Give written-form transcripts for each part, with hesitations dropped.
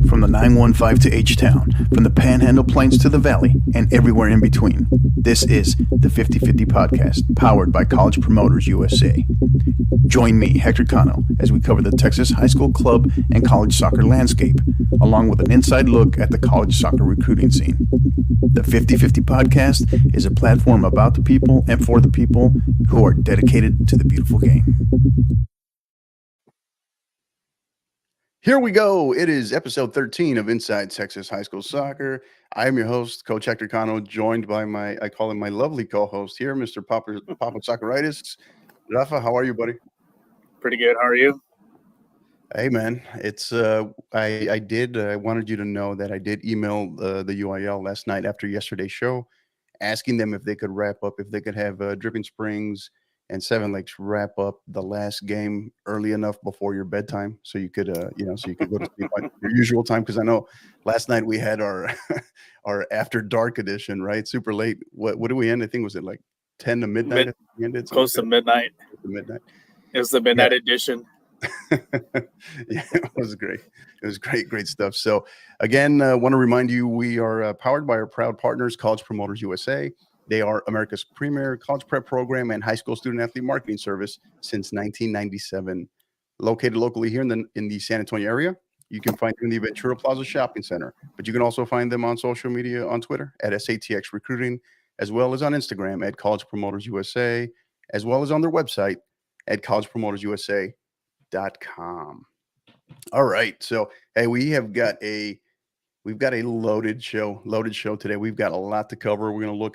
From the 915 to H-Town, from the Panhandle Plains to the Valley, and everywhere in between. This is the 50/50 Podcast, powered by College Promoters USA. Join me, Hector Cano, as we cover the Texas high school club and college soccer landscape, along with an inside look at the college soccer recruiting scene. The 50/50 Podcast is a platform about the people and for the people who are dedicated to the beautiful game. Here we go. It is episode 13 of Inside Texas High School Soccer. I am your host, Coach Hector Cano, joined by I call him my lovely co-host here, Mr. Papa Socceritis. Rafa, how are you, buddy? Pretty good. How are you? Hey, man. It's I wanted you to know that I did email the UIL last night after yesterday's show, asking them if they could have Dripping Springs and Seven Lakes wrap up the last game early enough before your bedtime, so you could go to sleep at your usual time. Because I know last night we had our our after dark edition, right? Super late. What did we end? I think was it like 10 to midnight? Close to midnight. It was the midnight edition. Yeah, it was great. It was great stuff. So again, want to remind you we are powered by our proud partners, College Promoters USA. They are America's premier college prep program and high school student athlete marketing service since 1997. Located locally here in the San Antonio area, you can find them in the Ventura Plaza Shopping Center, but you can also find them on social media on Twitter at SATX Recruiting, as well as on Instagram at College Promoters USA, as well as on their website at collegepromotersusa.com. All right, so hey, we've got a loaded show today. We've got a lot to cover. We're going to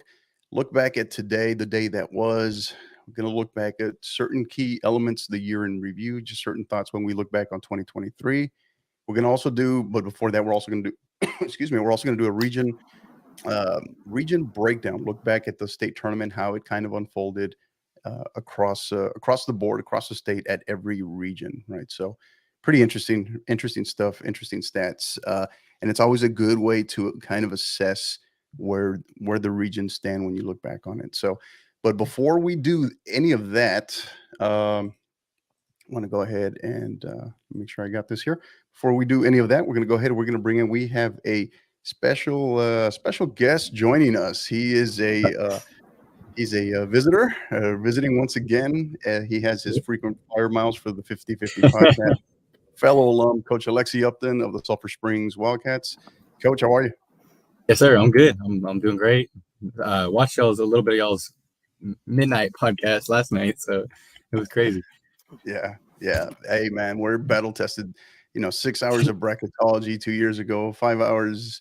look back at today, the day that was. We're going to look back at certain key elements of the year in review, just certain thoughts when we look back on 2023. We're going to also but before that, we're also going to do, we're also going to do a region breakdown, look back at the state tournament, how it kind of unfolded across the board, across the state at every region, right? So pretty interesting stuff, interesting stats. And it's always a good way to kind of assess where the regions stand when you look back on it. So, but before we do any of that, I want to go ahead and make sure I got this here. Before we do any of that, we're going to go ahead and we're going to bring in, we have a special guest joining us. He is he's a visitor, visiting once again. He has his frequent flyer miles for the 50/50 Podcast. Fellow alum, Coach Alexi Upton of the Sulphur Springs Wildcats. Coach, how are you? Yes, sir. I'm good. I'm doing great. Watched a little bit of y'all's midnight podcast last night, so it was crazy. Yeah. Hey, man, we're battle tested. 6 hours of bracketology 2 years ago, 5 hours.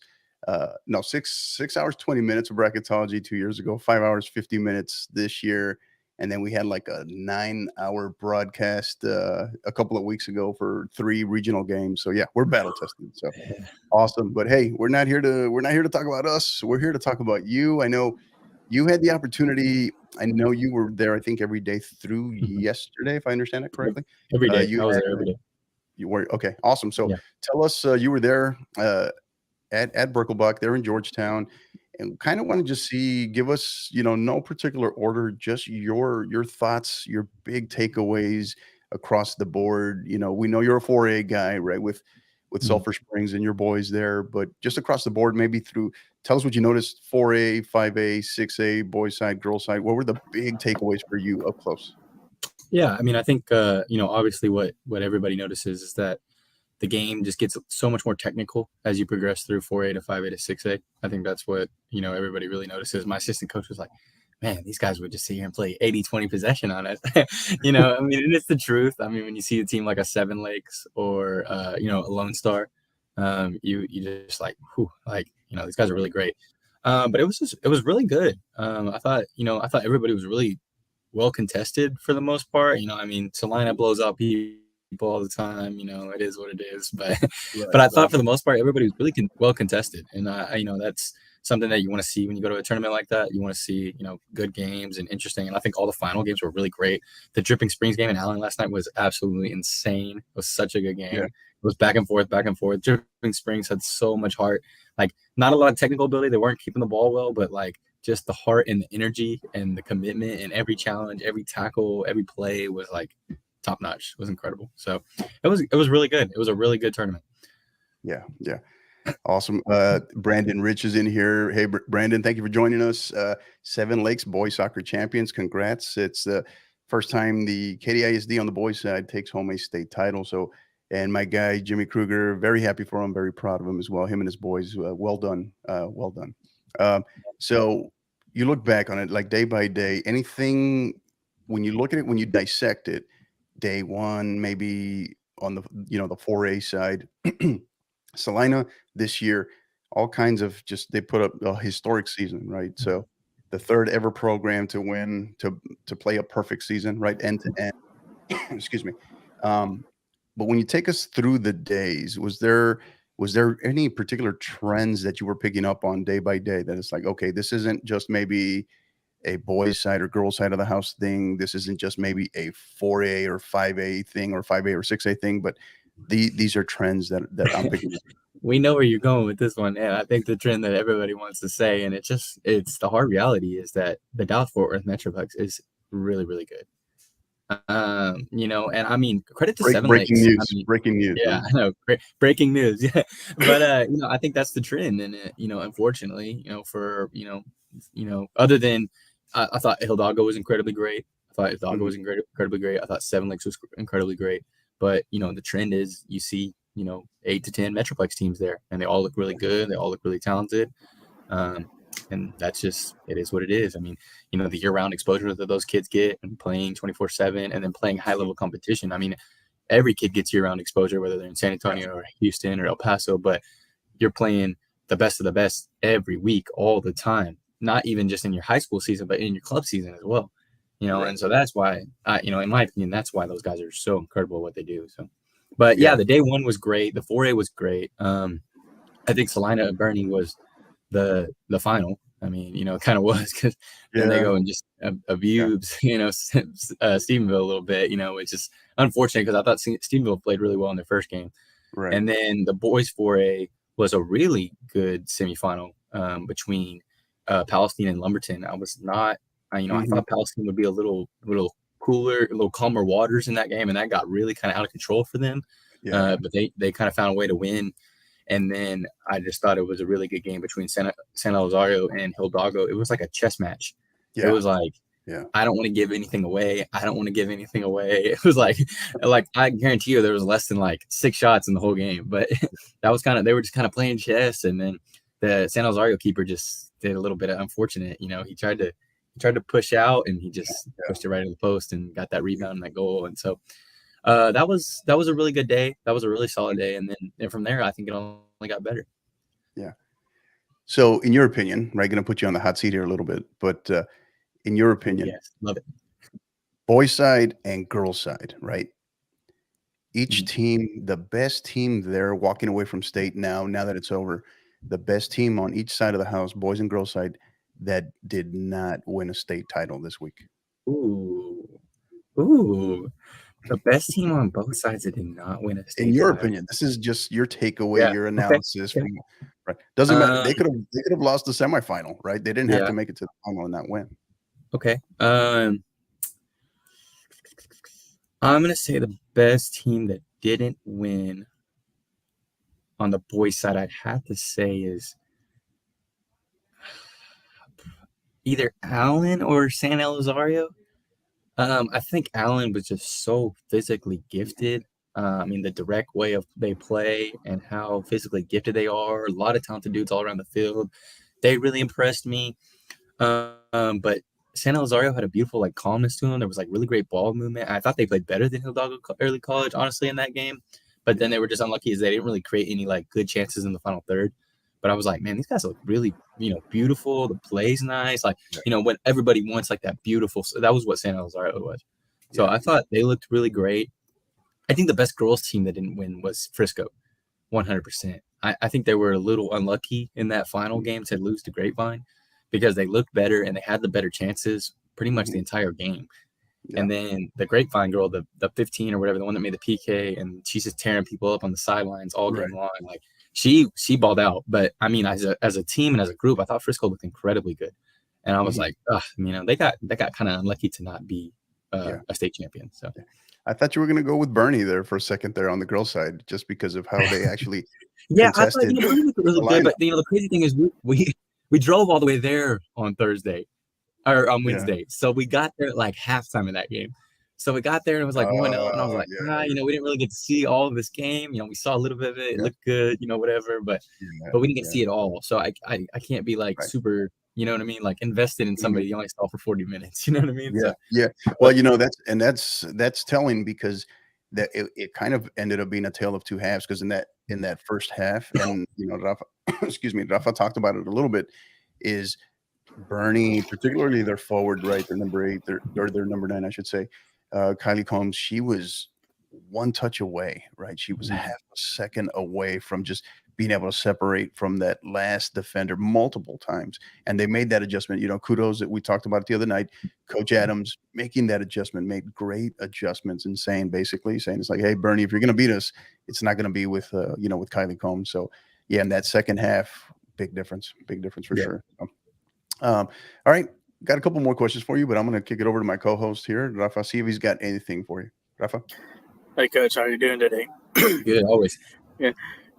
6 hours 20 minutes of bracketology 2 years ago, 5 hours 50 minutes this year, and then we had like a 9-hour broadcast a couple of weeks ago for 3 regional games. So yeah, we're battle tested. So awesome. But hey, we're not here to talk about us. We're here to talk about you. I know you had the opportunity. I know you were there, I think, every day through yesterday, if I understand it correctly. Every day. I was there every day. You were okay. Awesome. So tell us, you were there at Birkelbach, there in Georgetown, and kind of want to just give us, no particular order, just your thoughts, your big takeaways across the board. We know you're a 4A guy, right, with Sulphur Springs and your boys there, but just across the board, maybe tell us what you noticed, 4A, 5A, 6A, boys side, girls side. What were the big takeaways for you up close? Yeah, I mean, I think, obviously what everybody notices is that the game just gets so much more technical as you progress through 4A to 5A to 6A. I think that's what, everybody really notices. My assistant coach was like, man, these guys would just sit here and play 80-20 possession on us. I mean, and it's the truth. I mean, when you see a team like a Seven Lakes or, a Lone Star, you just like, whew, these guys are really great. But it was really good. I thought everybody was really well contested for the most part. Salina blows out people all the time. It is what it is. But but I thought for the most part, everybody was really well contested, and that's something that you want to see when you go to a tournament like that. You want to see good games and interesting. And I think all the final games were really great. The Dripping Springs game in Allen last night was absolutely insane. It was such a good game. Yeah. It was back and forth. Dripping Springs had so much heart. Not a lot of technical ability. They weren't keeping the ball well, but just the heart and the energy and the commitment and every challenge, every tackle, every play was top notch. It was incredible. So it was really good. It was a really good tournament. Yeah, yeah. Awesome. Brandon Rich is in here. Hey, Brandon, thank you for joining us. Seven Lakes boys soccer champions. Congrats. It's the first time the KDISD on the boys side takes home a state title. So, and my guy, Jimmy Kruger, very happy for him, very proud of him as well. Him and his boys, well done. Well done. So you look back on it like day by day, anything when you look at it, when you dissect it, day one, maybe on the, the 4A side, Salina this year, all kinds of just they put up a historic season, right? So the third ever program to win to play a perfect season, right, end to end. Excuse me. But when you take us through the days, was there any particular trends that you were picking up on day by day that it's like, okay, this isn't just maybe a boys side or girls side of the house thing. This isn't just maybe a 4A or 5A thing or 5A or 6A thing, but these are trends that I'm picking up. We know where you're going with this one, and I think the trend that everybody wants to say, and it's the hard reality is that the Dallas-Fort Worth Metroplex is really, really good. And I mean, credit to Seven Lakes. Breaking news. I mean, Breaking news. yeah, I know. Breaking news. Yeah, but I think that's the trend, and unfortunately, other than I thought Hidalgo was incredibly great. I thought Hidalgo was incredibly great. I thought Seven Lakes was incredibly great. But the trend is you see 8 to 10 Metroplex teams there, and they all look really good. They all look really talented. And that's just, it is what it is. I mean, the year-round exposure that those kids get and playing 24/7 and then playing high-level competition. I mean, every kid gets year-round exposure, whether they're in San Antonio or Houston or El Paso, but you're playing the best of the best every week, all the time, not even just in your high school season, but in your club season as well. Right. And so that's why, in my opinion, that's why those guys are so incredible at what they do. So, but yeah, the day one was great. The 4A was great. I think Salina and Bernie was the final. I mean, it kind of was because then they go and just abuse, Stephenville a little bit, which is unfortunate because I thought Stephenville played really well in their first game. Right. And then the boys 4A was a really good semifinal between Palestine and Lumberton. I was not, I thought Palestine would be a little cooler, a little calmer waters in that game, and that got really kind of out of control for them. But they kind of found a way to win. And then I just thought it was a really good game between San Elizario and Hidalgo. It was like a chess match. It was like, I don't want to give anything away. I don't want to give anything away. It was like I guarantee you there was less than like 6 shots in the whole game. But that was they were just kind of playing chess. And then the San Elizario keeper just did a little bit of unfortunate. He tried to push out and he just pushed it right in the post and got that rebound and that goal. And so that was a really good day. That was a really solid day. And then from there, I think it only got better. Yeah. So in your opinion, right, going to put you on the hot seat here a little bit, but in your opinion, yes, love it. Boys side and girls side, right? Each team, the best team there walking away from state now that it's over, the best team on each side of the house, boys and girls side, that did not win a state title this week. Ooh. The best team on both sides that did not win a state In your title. opinion, this is just your takeaway, your analysis. Okay. Right? Doesn't matter. They could have lost the semifinal, right? They didn't have to make it to the final and not win. Okay. I'm gonna say the best team that didn't win on the boys' side, I'd have to say is either Allen or San Elizario. I think Allen was just so physically gifted. I mean, the direct way of they play and how physically gifted they are. A lot of talented dudes all around the field. They really impressed me. But San Elizario had a beautiful calmness to them. There was really great ball movement. I thought they played better than Hidalgo Early College, honestly, in that game. But then they were just unlucky as they didn't really create any good chances in the final third. But I was like, man, these guys look really, beautiful. The play's nice. What everybody wants, that beautiful. So that was what San Elizario was. So I thought they looked really great. I think the best girls team that didn't win was Frisco, 100%. I think they were a little unlucky in that final game to lose to Grapevine because they looked better and they had the better chances pretty much the entire game. Yeah. And then the Grapevine girl, the 15 or whatever, the one that made the PK, and she's just tearing people up on the sidelines all game long. She balled out. But I mean, as a team and as a group, I thought Frisco looked incredibly good. And I was like, they got kind of unlucky to not be a state champion. So I thought you were gonna go with Bernie there for a second there on the girls' side, just because of how they actually Yeah, I thought contested Bernie was really the good, lineup. but the crazy thing is we drove all the way there on Thursday or on Yeah. Wednesday, so we got there at like halftime of that game. So we got there and it was like 1-0, and I was like, Yeah, we didn't really get to see all of this game. We saw a little bit of it. It yeah, looked good, whatever, but yeah, we didn't get to yeah, see it all. So I can't be like right. super, you know what I mean, like invested in Mhm. somebody you only saw for 40 minutes. You know what I mean? Yeah, So, yeah. Well, but that's telling because that it kind of ended up being a tale of two halves because in that first half, and Rafa, excuse me, Rafa talked about it a little bit, is Bernie, particularly their forward, right? Their number 8, their number 9, I should say. Kylie Combs, she was one touch away, right? She was half a second away from just being able to separate from that last defender multiple times. And they made that adjustment. Kudos that we talked about it the other night. Coach Adams making that adjustment, made great adjustments and saying it's like, hey, Bernie, if you're going to beat us, it's not going to be with with Kylie Combs. So yeah, in that second half, big difference for yeah. sure. All right. Got a couple more questions for you, but I'm going to kick it over to my co-host here, Rafa, see if he's got anything for you. Rafa? Hey, Coach, how are you doing today? Good, always. Yeah.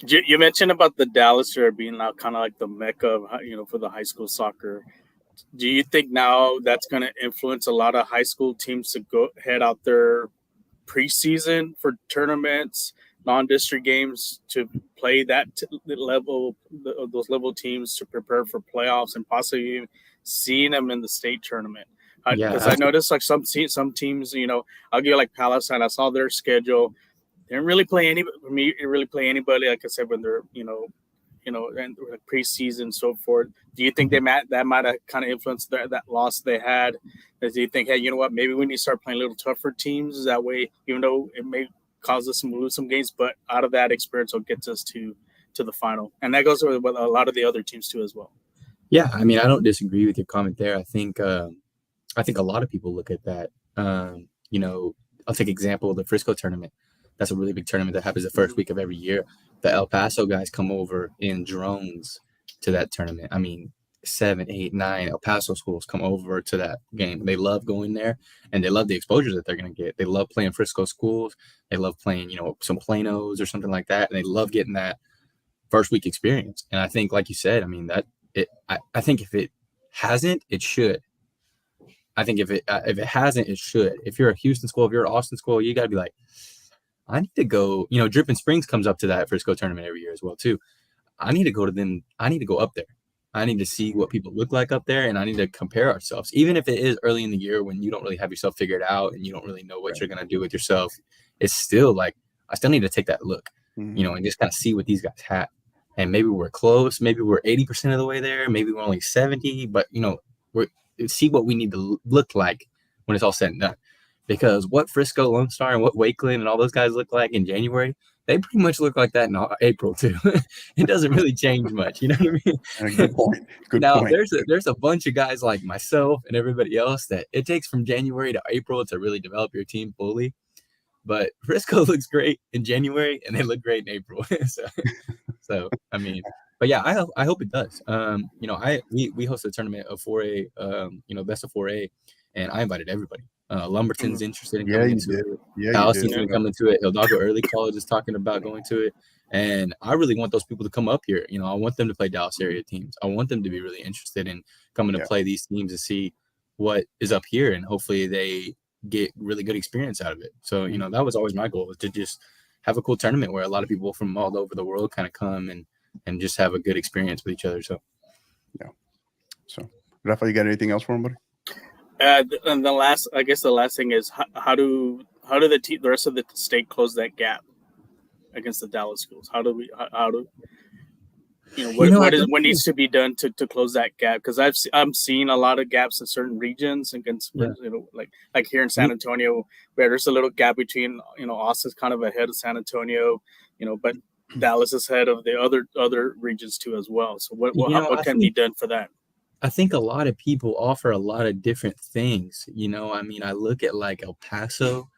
You mentioned about the Dallas area being now kind of like the mecca of, for the high school soccer. Do you think now that's going to influence a lot of high school teams to go head out there preseason for tournaments, non-district games to play those level teams to prepare for playoffs and possibly seeing them in the state tournament? Yeah, Because I noticed like some teams, I'll give like Palestine. I saw their schedule. They didn't really play anybody. Like I said, when they're and like preseason and so forth. Do you think that might have kind of influenced that loss they had? Do you think, hey, you know what, maybe we need to start playing a little tougher teams? That way, even though it may cause us to lose some games, but out of that experience, will get us to the final, and that goes with a lot of the other teams too as well. Yeah, I mean, I don't disagree with your comment there. I think a lot of people look at that. I'll take example of the Frisco tournament. That's a really big tournament that happens the first week of every year. The El Paso guys come over in drones to that tournament. I mean, 7, 8, 9 El Paso schools come over to that game. They love going there, and they love the exposure that they're going to get. They love playing Frisco schools. They love playing, some Planos or something like that, and they love getting that first week experience. And I think, like you said, I mean, I think if it hasn't, it should. I think if it hasn't, it should. If you're a Houston school, if you're an Austin school, you got to be like, I need to go. Dripping Springs comes up to that Frisco tournament every year as well too. I need to go to them. I need to go up there. I need to see what people look like up there, and I need to compare ourselves. Even if it is early in the year when you don't really have yourself figured out and you don't really know what you're gonna do with yourself, it's still like I still need to take that look, and just kind of see what these guys have. And maybe we're close. Maybe we're 80% of the way there. Maybe we're only 70. But we're see what we need to look like when it's all said and done. Because what Frisco, Lone Star, and what Wakeland and all those guys look like in January, they pretty much look like that in April too. It doesn't really change much, you know what I mean? Good point. Good Now point. there's a bunch of guys like myself and everybody else that it takes from January to April to really develop your team fully. But Frisco looks great in January and they look great in April. so I mean, but yeah, I hope it does. We hosted a tournament of 4A, best of 4A, and I invited everybody. Lumberton's interested in coming into it. Allison's going to come into it. Hidalgo Early College is talking about going to it. And I really want those people to come up here. I want them to play Dallas area teams. I want them to be really interested in coming to play these teams and see what is up here. And hopefully they get really good experience out of it. So, that was always my goal, was to just have a cool tournament where a lot of people from all over the world kind of come and just have a good experience with each other. So, yeah. So, Rafa, you got anything else for him, buddy? And the last thing is how do the rest of the state close that gap against the Dallas schools? What needs to be done to close that gap? Because I'm seeing a lot of gaps in certain regions against like here in San Antonio, where there's a little gap between Austin's kind of ahead of San Antonio, but Dallas is ahead of the other regions too as well. So what can be done for that? I think a lot of people offer a lot of different things. I mean, I look at like El Paso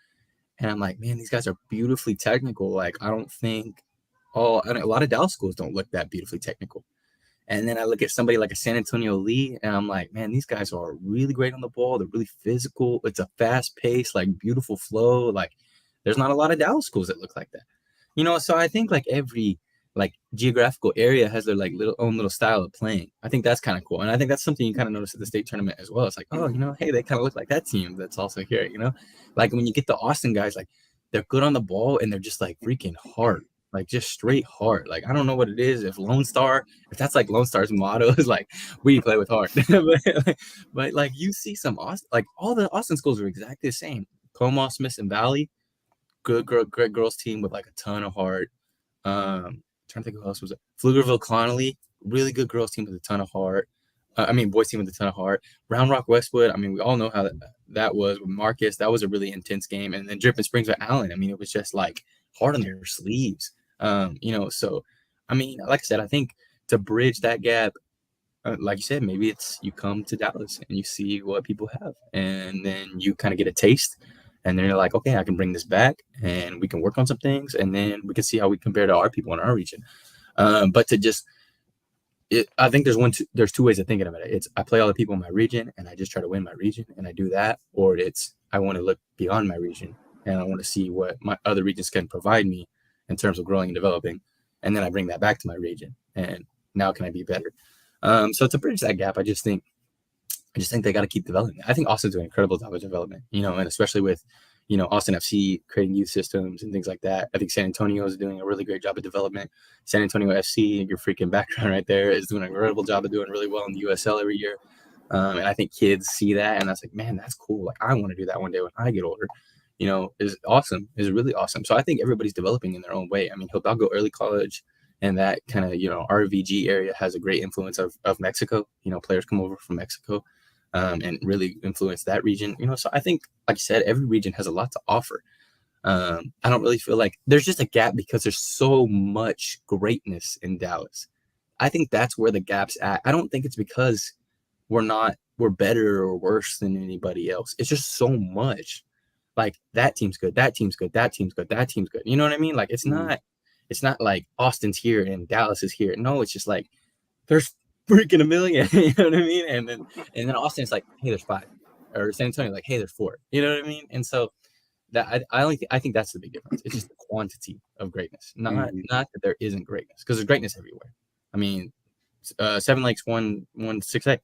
and I'm like, man, these guys are beautifully technical. Like, I don't think a lot of Dallas schools don't look that beautifully technical. And then I look at somebody like a San Antonio Lee and I'm like, man, these guys are really great on the ball. They're really physical. It's a fast pace, like beautiful flow. Like, There's not a lot of Dallas schools that look like that. So I think like every like geographical area has their like own little style of playing. I think that's kind of cool. And I think that's something you kind of notice at the state tournament as well. It's like, oh, hey, they kind of look like that team that's also here, Like when you get the Austin guys, like they're good on the ball and they're just like freaking hard, like just straight hard. Like I don't know what it is. If that's like Lone Star's motto is like we play with heart. but like you see some Austin, like all the Austin schools are exactly the same. Como, Smith, and Valley, great girls team with like a ton of heart. Trying to think who else was it. Pflugerville Connolly, really good girls team with a ton of heart. Boys team with a ton of heart. Round Rock Westwood. We all know how that was with Marcus. That was a really intense game. And then Dripping Springs with Allen. It was just like hard on their sleeves. So like I said, I think to bridge that gap, like you said, maybe it's you come to Dallas and you see what people have, and then you kind of get a taste. And then you're like, okay, I can bring this back and we can work on some things and then we can see how we compare to our people in our region. But to just, I think there's two ways of thinking about it. It's I play all the people in my region and I just try to win my region and I do that. Or it's I want to look beyond my region and I want to see what my other regions can provide me in terms of growing and developing. And then I bring that back to my region and now can I be better? So to bridge that gap, I just think they got to keep developing. I think Austin's doing an incredible job of development, and especially with, Austin FC creating youth systems and things like that. I think San Antonio is doing a really great job of development. San Antonio FC, your freaking background right there, is doing an incredible job of doing really well in the USL every year. And I think kids see that and that's like, man, that's cool. Like I want to do that one day when I get older, is awesome, is really awesome. So I think everybody's developing in their own way. Hidalgo Early College and that kind of, RVG area has a great influence of Mexico. Players come over from Mexico. And really influence that region, So I think, like you said, every region has a lot to offer. I don't really feel like there's just a gap because there's so much greatness in Dallas. I think that's where the gap's at. I don't think it's because we're better or worse than anybody else. It's just so much. Like that team's good, that team's good, that team's good, that team's good. You know what I mean? Like it's not like Austin's here and Dallas is here. No, it's just like there's freaking a million, you know what I mean? And then Austin's like, hey, there's 5, or San Antonio like, hey, there's 4, you know what I mean? And so that I think that's the big difference. It's just the quantity of greatness, not that there isn't greatness, because there's greatness everywhere. Seven Lakes won 6A,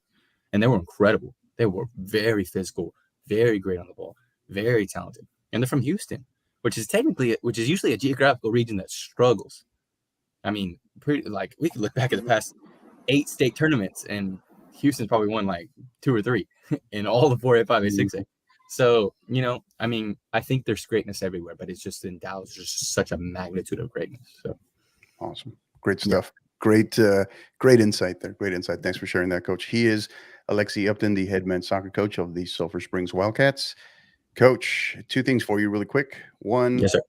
and they were incredible. They were very physical, very great on the ball, very talented, and they're from Houston, which is usually a geographical region that struggles. We could look back at the past 8 state tournaments and Houston's probably won like 2 or 3 in all the 4A, 5A, 6A. So, I think there's greatness everywhere, but it's just in Dallas, there's just such a magnitude of greatness. So awesome. Great stuff. Yeah. Great insight there. Great insight. Thanks for sharing that, Coach. He is Alexi Upton, the head men's soccer coach of the Sulphur Springs Wildcats. Coach, 2 things for you really quick. One, yes, sir.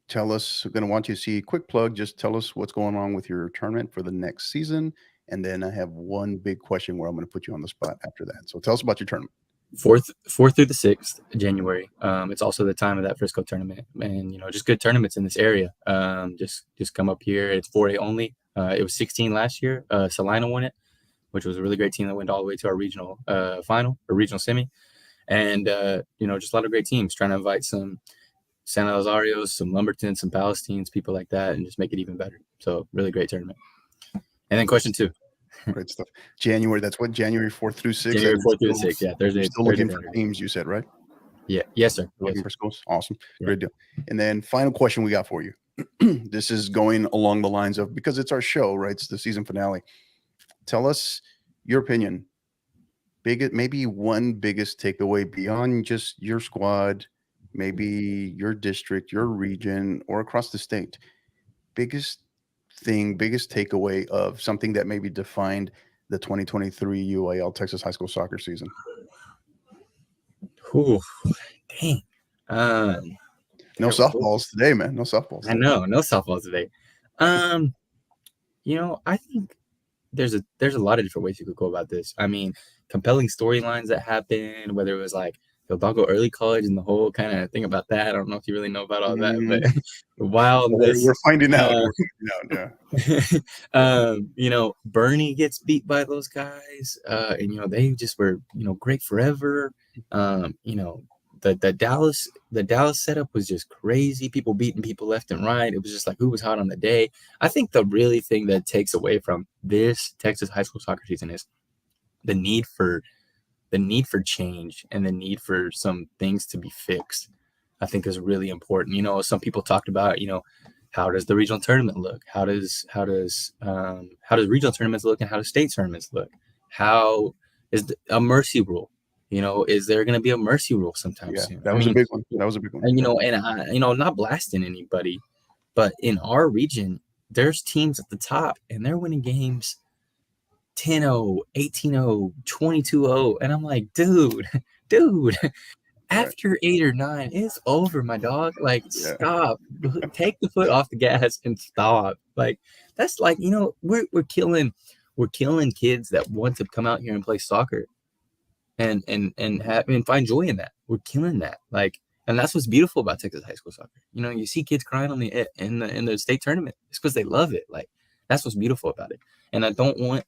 Tell us, we're going to want you to see a quick plug. Just tell us what's going on with your tournament for the next season. And then I have one big question where I'm going to put you on the spot after that. So tell us about your tournament. 4th through the 6th January. It's also the time of that Frisco tournament, and just good tournaments in this area. Just come up here. It's 4A only. It was 16 last year. Salina won it, which was a really great team that went all the way to our regional final or regional semi. And just a lot of great teams trying to invite some San Lazarios, some Lumbertons, some Palestines, people like that, and just make it even better. So really great tournament. And then question 2. Great stuff. January, that's what, January 4th through 6th? January 4th through 6th, yeah. Thursday. Still looking for teams, you said, right? Yeah. Yes, sir. Looking for schools? Awesome. Yeah. Great deal. And then final question we got for you. This is going along the lines of, because it's our show, right? It's the season finale. Tell us your opinion. Maybe one biggest takeaway beyond just your squad, maybe your district, your region, or across the state. Biggest takeaway of something that maybe defined the 2023 UIL Texas high school soccer season. Ooh, dang. No softballs today, man. No softballs. I know, no softballs today. I think there's a lot of different ways you could go about this. Compelling storylines that happened, whether it was like Hidalgo Early College and the whole kind of thing about that. I don't know if you really know about all that, but wildness. We're finding out. Bernie gets beat by those guys, and they just were great forever. the Dallas setup was just crazy. People beating people left and right. It was just like who was hot on the day. I think the really thing that takes away from this Texas high school soccer season is the need for change and the need for some things to be fixed. I think is really important. You know, some people talked about, you know, how does the regional tournament look? How does regional tournaments look, and how do state tournaments look? How is a mercy rule? You know, is there going to be a mercy rule sometime Yeah, soon? that was a big one. That was a big one. And you know, and I, you know, not blasting anybody, but in our region, there's teams at the top, and they're winning games 10-0, 18-0, 22-0, and I'm like, dude, after 8 or 9, it's over, my dog. Like, Yeah. stop. Take the foot off the gas and stop. Like, that's like, you know, we're killing kids that want to come out here and play soccer and find joy in that. We're killing that. Like, and that's what's beautiful about Texas high school soccer. You know, you see kids crying on in the state tournament. It's because they love it. Like, that's what's beautiful about it. And I don't want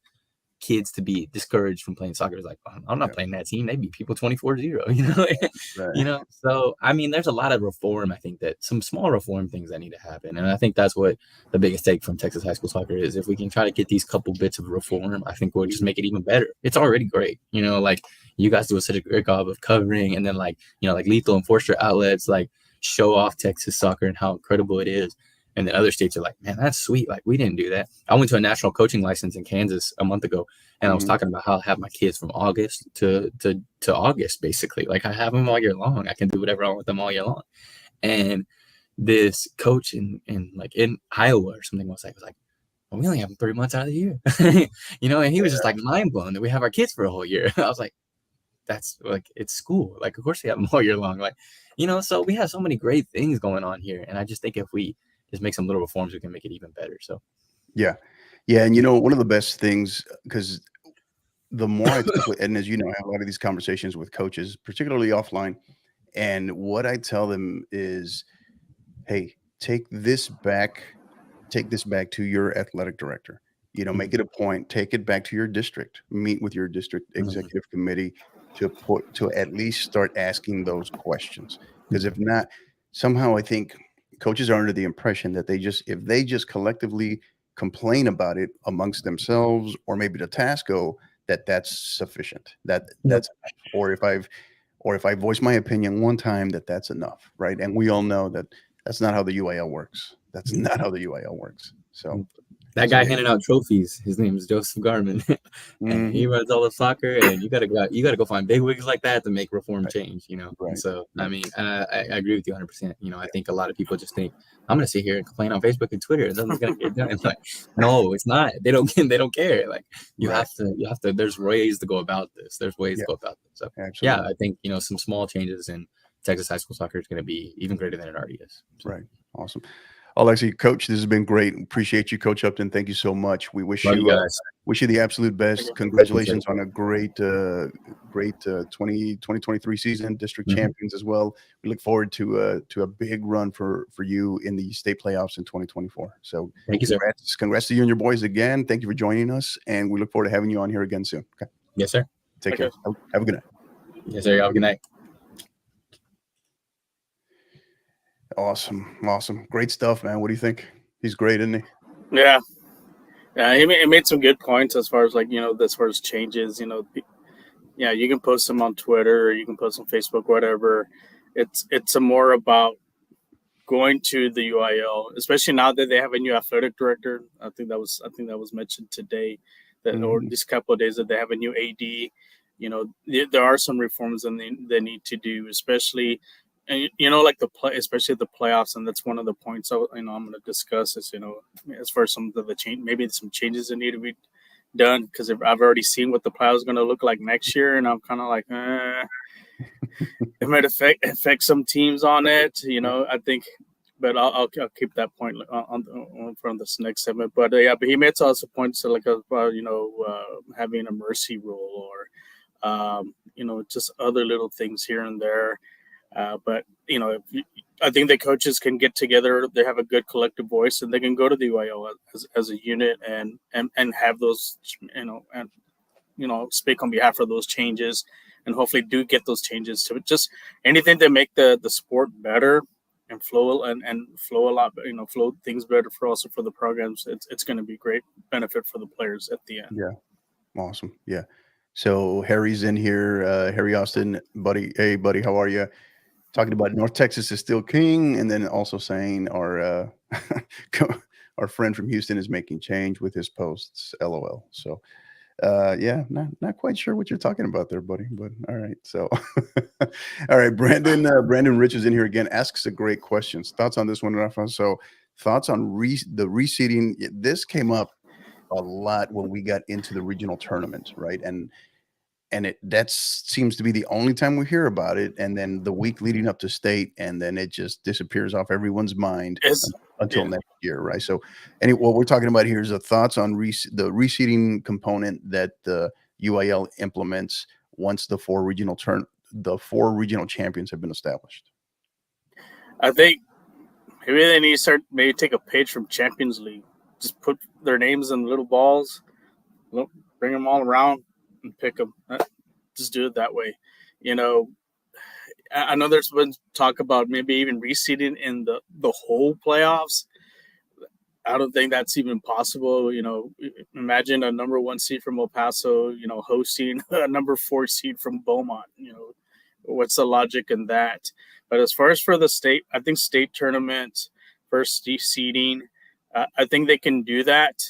kids to be discouraged from playing soccer. It's like, I'm not playing that team. They beat people 24-0, you know? Right. You know? So, I mean, there's a lot of reform. I think that some small reform things that need to happen. And I think that's what the biggest take from Texas high school soccer is. If we can try to get these couple bits of reform, I think we'll just make it even better. It's already great. You know, like you guys do such a great job of covering, and then like, you know, like Lethal and Forster outlets, like show off Texas soccer and how incredible it is. And then other states are like, man, that's sweet. Like, we didn't do that. I went to a national coaching license in Kansas a month ago, and I was talking about how I have my kids from August to August, basically. Like, I have them all year long. I can do whatever I want with them all year long. And this coach in Iowa or something was like, well, we only have them 3 months out of the year. You know, and he was just like mind blown that we have our kids for a whole year. I was like, that's like, it's school. Like, of course we have them all year long. Like, you know, so we have so many great things going on here. And I just think if we just make some little reforms, we can make it even better. So, yeah. And you know, one of the best things, because the more I talk with, and as you know, I have a lot of these conversations with coaches, particularly offline, and what I tell them is, hey, take this back to your athletic director. You know, make it a point, take it back to your district, meet with your district executive committee to at least start asking those questions. Because if not, somehow I think coaches are under the impression that if they just collectively complain about it amongst themselves, or maybe to Tasco, that's sufficient. That's or if I voice my opinion one time, that's enough, right? And we all know that that's not how the UIL works. That's not how the UIL works. So that guy handing out trophies, his name is Joseph Garman, and he runs all the soccer. And you gotta go find big wigs like that to make reform change, you know. Right. So I mean, I agree with you 100%. You know, I think a lot of people just think I'm gonna sit here and complain on Facebook and Twitter, and nothing's gonna get done. It's like, no, it's not. They don't care. Like, you have to. There's ways to go about this. So absolutely. yeah, I think, you know, some small changes in Texas high school soccer is going to be even greater than it already is. So. Right. Awesome. Alexi, Coach, this has been great. Appreciate you, Coach Upton. Thank you so much. We wish you the absolute best. Congratulations on a great 2023 season, district champions as well. We look forward to a big run for you in the state playoffs in 2024. So thank you, sir. Congrats to you and your boys again. Thank you for joining us, and we look forward to having you on here again soon. Okay. Yes, sir. Take care. Have a good night. Yes, sir. Have a good night. Awesome. Great stuff, man. What do you think? He's great, isn't he? Yeah. He made some good points as far as, like, you know, as far as changes, you know. Yeah, you can post them on Twitter, or you can post on Facebook, whatever. It's more about going to the UIL, especially now that they have a new athletic director. I think that was mentioned today, that or these couple of days, that they have a new AD. You know, there are some reforms that they need to do, especially. And, you know, like especially the playoffs, and that's one of the points I'm going to discuss is, you know, as far as some of the change, maybe some changes that need to be done, because I've already seen what the playoffs is going to look like next year, and I'm kind of like, it might affect some teams on it, you know. I think, but I'll keep that point on from this next segment. But but he made also points to, like, about, you know, having a mercy rule, or you know, just other little things here and there. But, you know, I think the coaches can get together. They have a good collective voice, and they can go to the UIL as a unit and have those, you know, and, you know, speak on behalf of those changes. and hopefully do get those changes to it. Just anything to make the sport better and flow a lot, flow things better for also for the programs. It's going to be great benefit for the players at the end. Yeah. Awesome. Yeah. So Harry's in here. Harry Austin, buddy. Hey, buddy, how are you? Talking about North Texas is still king, and then also saying our our friend from Houston is making change with his posts. LOL. So yeah, not quite sure what you're talking about there, buddy. But all right. So all right, Brandon Rich is in here again. Asks a great questions. Thoughts on this one, Rafa? So thoughts on the reseeding. This came up a lot when we got into the regional tournament, right? And that seems to be the only time we hear about it. And then the week leading up to state, and then it just disappears off everyone's mind until next year, right? So, what we're talking about here is the thoughts on the reseeding component that the UIL implements once the four regional champions have been established. I think maybe they need to take a page from Champions League. Just put their names in little balls, bring them all around, and pick them. Just do it that way. I know there's been talk about maybe even reseeding in the whole playoffs. I don't think that's even possible. Imagine a number 1 seed from El Paso, hosting a number 4 seed from Beaumont. What's the logic in that? But as far as for the state, I think state tournament, first seeding, I think they can do that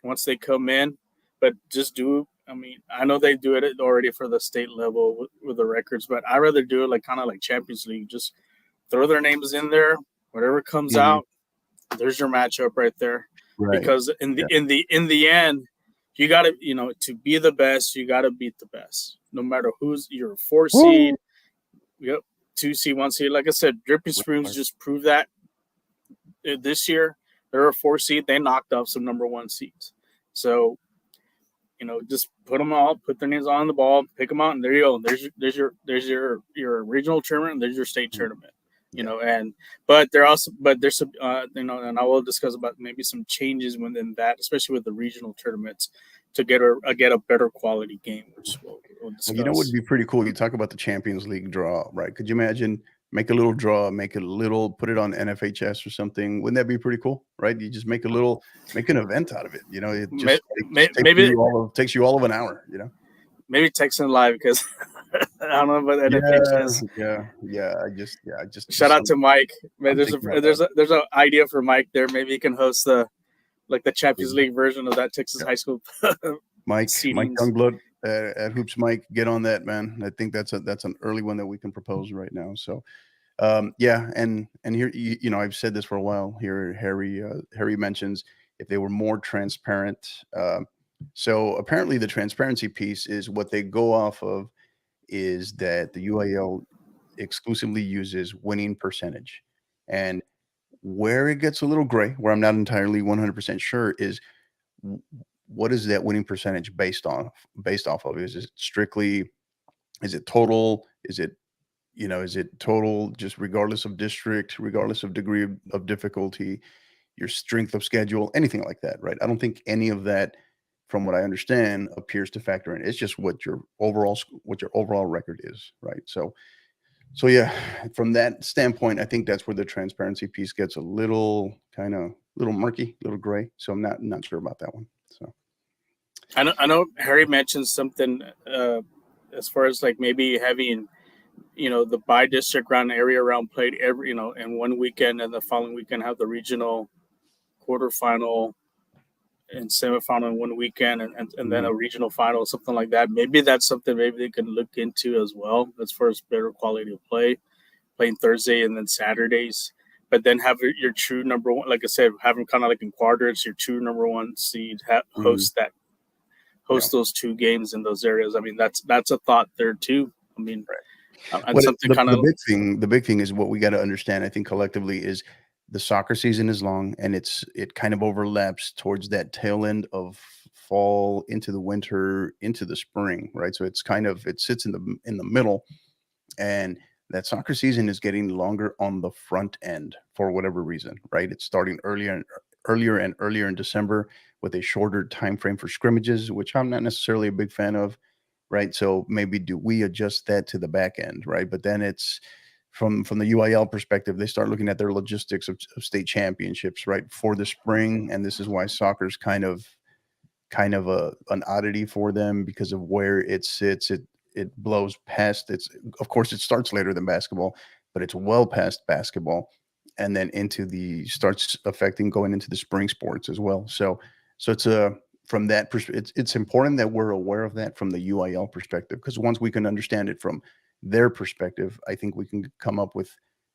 once they come in, but just I know they do it already for the state level with the records, but I'd rather do it kind of like Champions League. Just throw their names in there, whatever comes out, there's your matchup right there. Right. Because in the end, you got to, to be the best, you got to beat the best, no matter who's your 4 seed, 2 seed, 1 seed. Like I said, Dripping Springs just proved that this year. They're a 4 seed. They knocked off some number 1 seeds. So, just put them all, put their names on the ball, pick them out, and there you go. There's your regional tournament, and there's your state tournament. But there's some, and I will discuss about maybe some changes within that, especially with the regional tournaments, to get a better quality game. Which we'll discuss. What would be pretty cool? You talk about the Champions League draw, right? Could you imagine? Make a little draw, put it on NFHS or something. Wouldn't that be pretty cool, right? You just make an event out of it. It just takes you all of an hour. Maybe Texan Live, because I don't know about NFHS. I just shout out to Mike. Man, there's an idea for Mike there. Maybe he can host the Champions League version of that Texas high school. Mike Youngblood at Hoops Mike, get on that, man. I think that's an early one that we can propose right now. So and here, I've said this for a while here. Harry mentions if they were more transparent. So apparently the transparency piece is what they go off of is that the UIL exclusively uses winning percentage. And where it gets a little gray, where I'm not entirely 100% sure, is what is that winning percentage based off of? Is it total? Is it total just regardless of district, regardless of degree of difficulty, your strength of schedule, anything like that, right? I don't think any of that, from what I understand, appears to factor in. It's just what your overall record is, right? So yeah, from that standpoint, I think that's where the transparency piece gets a little murky, a little gray. So I'm not sure about that one. So I know Harry mentioned something as far as maybe having the by district round area round played every in one weekend, and the following weekend have the regional quarterfinal and semifinal in one weekend, and then a regional final, something like that. Maybe that's something maybe they can look into as well, as far as better quality of play, playing Thursday and then Saturdays. But then have your true number one, like I said, have them kind of your quadrants, your true number 1 seed host those 2 games in those areas. I mean, that's a thought there too. I mean, and something the big thing is what we got to understand, I think, collectively, is the soccer season is long, and it kind of overlaps towards that tail end of fall into the winter into the spring, right? So it sits in the middle, and that soccer season is getting longer on the front end for whatever reason, right? It's starting earlier and earlier in December with a shorter time frame for scrimmages, which I'm not necessarily a big fan of, right? So maybe do we adjust that to the back end, right? But then it's from the UIL perspective, they start looking at their logistics of state championships, right, for the spring, and this is why soccer's kind of an oddity for them because of where it sits. It blows past its. Of course, it starts later than basketball, but it's well past basketball, and then into the starts affecting going into the spring sports as well. So it's a from that perspective, it's important that we're aware of that from the UIL perspective because once we can understand it from their perspective, I think we can come up with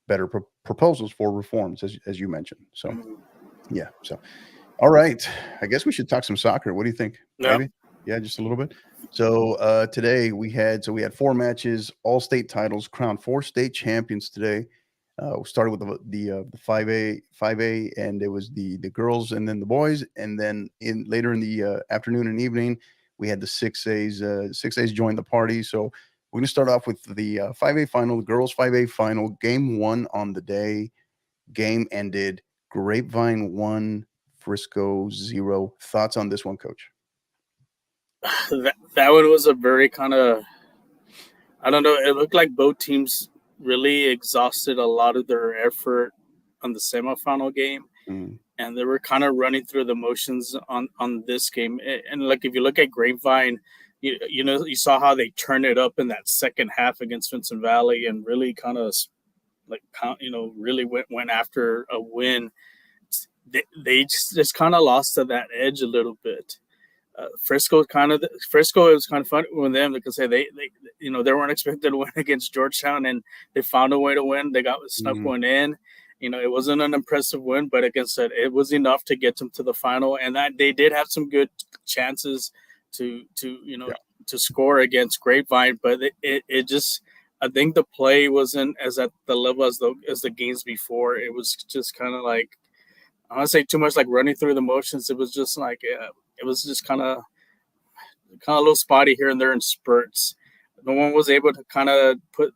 better proposals for reforms, as you mentioned. So Mhm. yeah, so all right. I guess we should talk some soccer. What do you think? Yep. Maybe? Yeah, just a little bit. So today we had 4 matches, all state titles, crowned 4 state champions today. We started with the 5A, and it was the girls and then the boys, and then in later in the afternoon and evening, we had the 6As. 6As joined the party. So we're gonna start off with the 5A final, the girls 5A final, game one on the day. Game ended. Grapevine 1, Frisco 0. Thoughts on this one, Coach? That one was a very kind of, I don't know. It looked like both teams really exhausted a lot of their effort on the semifinal game, Mm, and they were kind of running through the motions on this game. And like if you look at Grapevine, you saw how they turned it up in that second half against Vincent Valley, and really kind of like really went after a win. They just kind of lost to that edge a little bit. Frisco. It was kind of fun with them because they weren't expected to win against Georgetown, and they found a way to win. They got snuck mhm, one in. It wasn't an impressive win, but like I said, it was enough to get them to the final, and that they did have some good chances to yeah, to score against Grapevine, but it just, I think the play wasn't as at the level as the games before. It was just kind of like, I don't want to say too much like running through the motions. It was just like it was just kind of a little spotty here and there in spurts. No one was able to kind of put.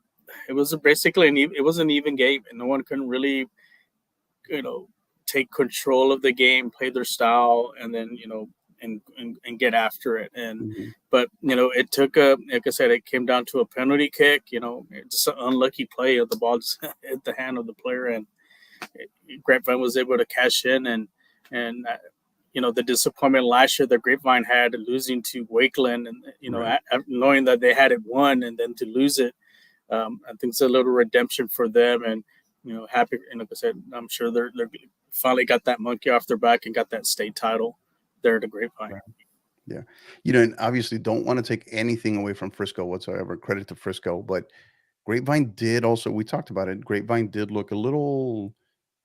It was basically it was an even game, and no one couldn't really you know take control of the game, play their style, and then and get after it. And mhm, but it took a, like I said, it came down to a penalty kick. Just an unlucky play of the ball just hit the hand of the player, and Grapevine was able to cash in. And the disappointment last year that Grapevine had losing to Wakeland, and right. knowing that they had it won and then to lose it, I think it's a little redemption for them. And happy. And like I said, I'm sure they're finally got that monkey off their back and got that state title there at the Grapevine. Right. Yeah. And obviously don't want to take anything away from Frisco whatsoever. Credit to Frisco, but Grapevine did also, we talked about it. Grapevine did look a little,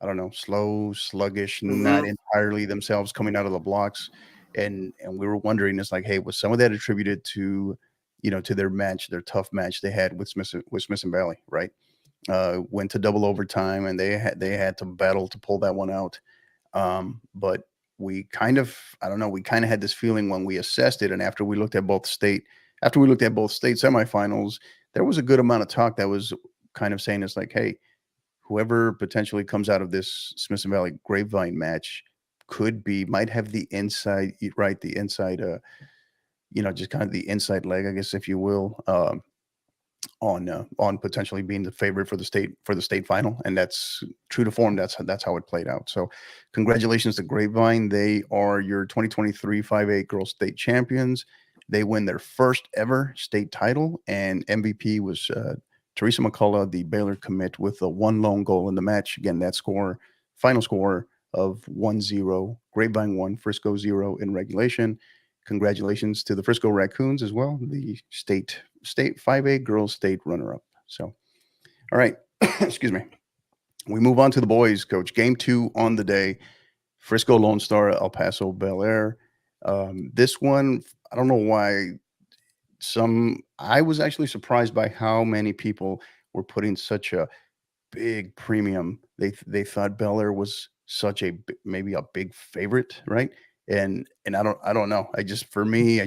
I don't know, slow, sluggish, not Mm-hmm. entirely themselves coming out of the blocks. And we were wondering, it's like, hey, was some of that attributed to their match, their tough match they had with Smith and Valley, right? Went to double overtime and they had to battle to pull that one out. But I don't know, we kind of had this feeling when we assessed it, and after we looked at both state semifinals, there was a good amount of talk that was kind of saying it's like, hey, whoever potentially comes out of this Smith and Valley Grapevine match might have the inside, right, the inside, just kind of the inside leg, I guess, if you will. On potentially being the favorite for the state final, and that's true to form. That's how it played out. So, congratulations to Grapevine. They are your 2023 5A Girls State Champions. They win their first ever state title, and MVP was Teresa McCullough, the Baylor commit, with a one lone goal in the match. Again, that final score of 1-0. Grapevine 1, Frisco 0 in regulation. Congratulations to the Frisco Raccoons as well, the state 5A girls state runner up. So, all right, excuse me. We move on to the boys, Coach. Game 2 on the day. Frisco Lone Star, El Paso Bel Air. This one, I don't know why. I was actually surprised by how many people were putting such a big premium. They thought Bel Air was maybe a big favorite, right? And I don't know. For me,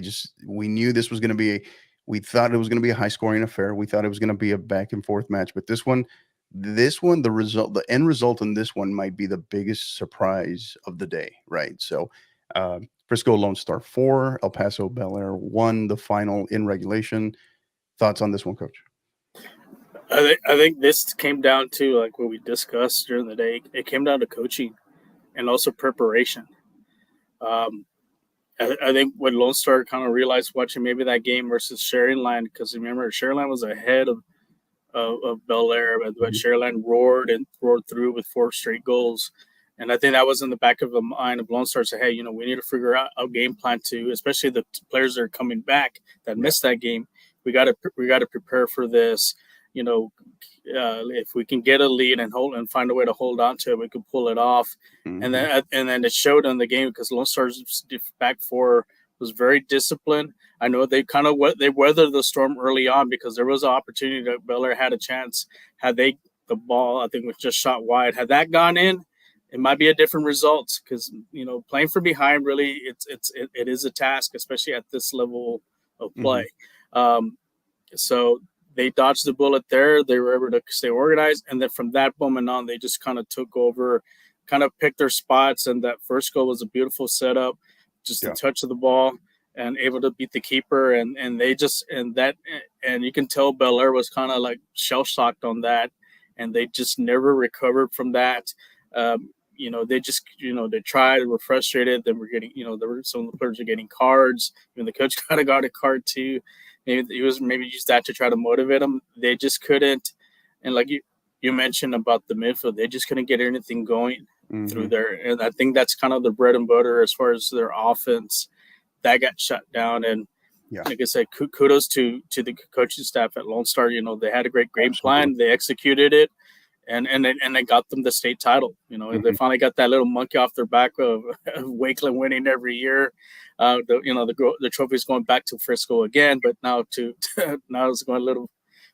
we knew this was going to be we thought it was going to be a high scoring affair. We thought it was going to be a back and forth match, but this one, the end result in this one might be the biggest surprise of the day, right? So Frisco Lone Star 4, El Paso Bel Air 1, the final in regulation. Thoughts on this one, Coach? I think this came down to like what we discussed during the day. It came down to coaching and also preparation. Um, I think what Lone Star kind of realized watching maybe that game versus Sharyland, because remember Sharyland was ahead of Bel Air, but Sharyland roared through with 4 straight goals. And I think that was in the back of the mind of Lone Star. Say, hey, we need to figure out a game plan to, especially the players that are coming back that missed that game. We got to prepare for this. If we can get a lead and find a way to hold on to it, we can pull it off. And then it showed in the game because Lone Star's back 4 was very disciplined. I know they weathered the storm early on because there was an opportunity that Bel Air had a chance. Had the ball, I think, was just shot wide. Had that gone in, it might be a different result because playing from behind really it is a task, especially at this level of play. So they dodged the bullet there. They were able to stay organized, and then from that moment on, they just kind of took over, kind of picked their spots. And that first goal was a beautiful setup, just the touch of the ball, and able to beat the keeper. And you can tell Bel Air was kind of like shell shocked on that, and they just never recovered from that. They just, they tried, were frustrated. Then we're getting, some of the players are getting cards. Even the coach kind of got a card too. Maybe he was used that to try to motivate them. They just couldn't. And like you mentioned about the midfield, they just couldn't get anything going through there. And I think that's kind of the bread and butter as far as their offense. That got shut down. And like I said, kudos to the coaching staff at Lone Star. They had a great game plan. They executed it. And they got them the state title. They finally got that little monkey off their back of Wakeland winning every year. The trophy's going back to Frisco again, but now it's going a little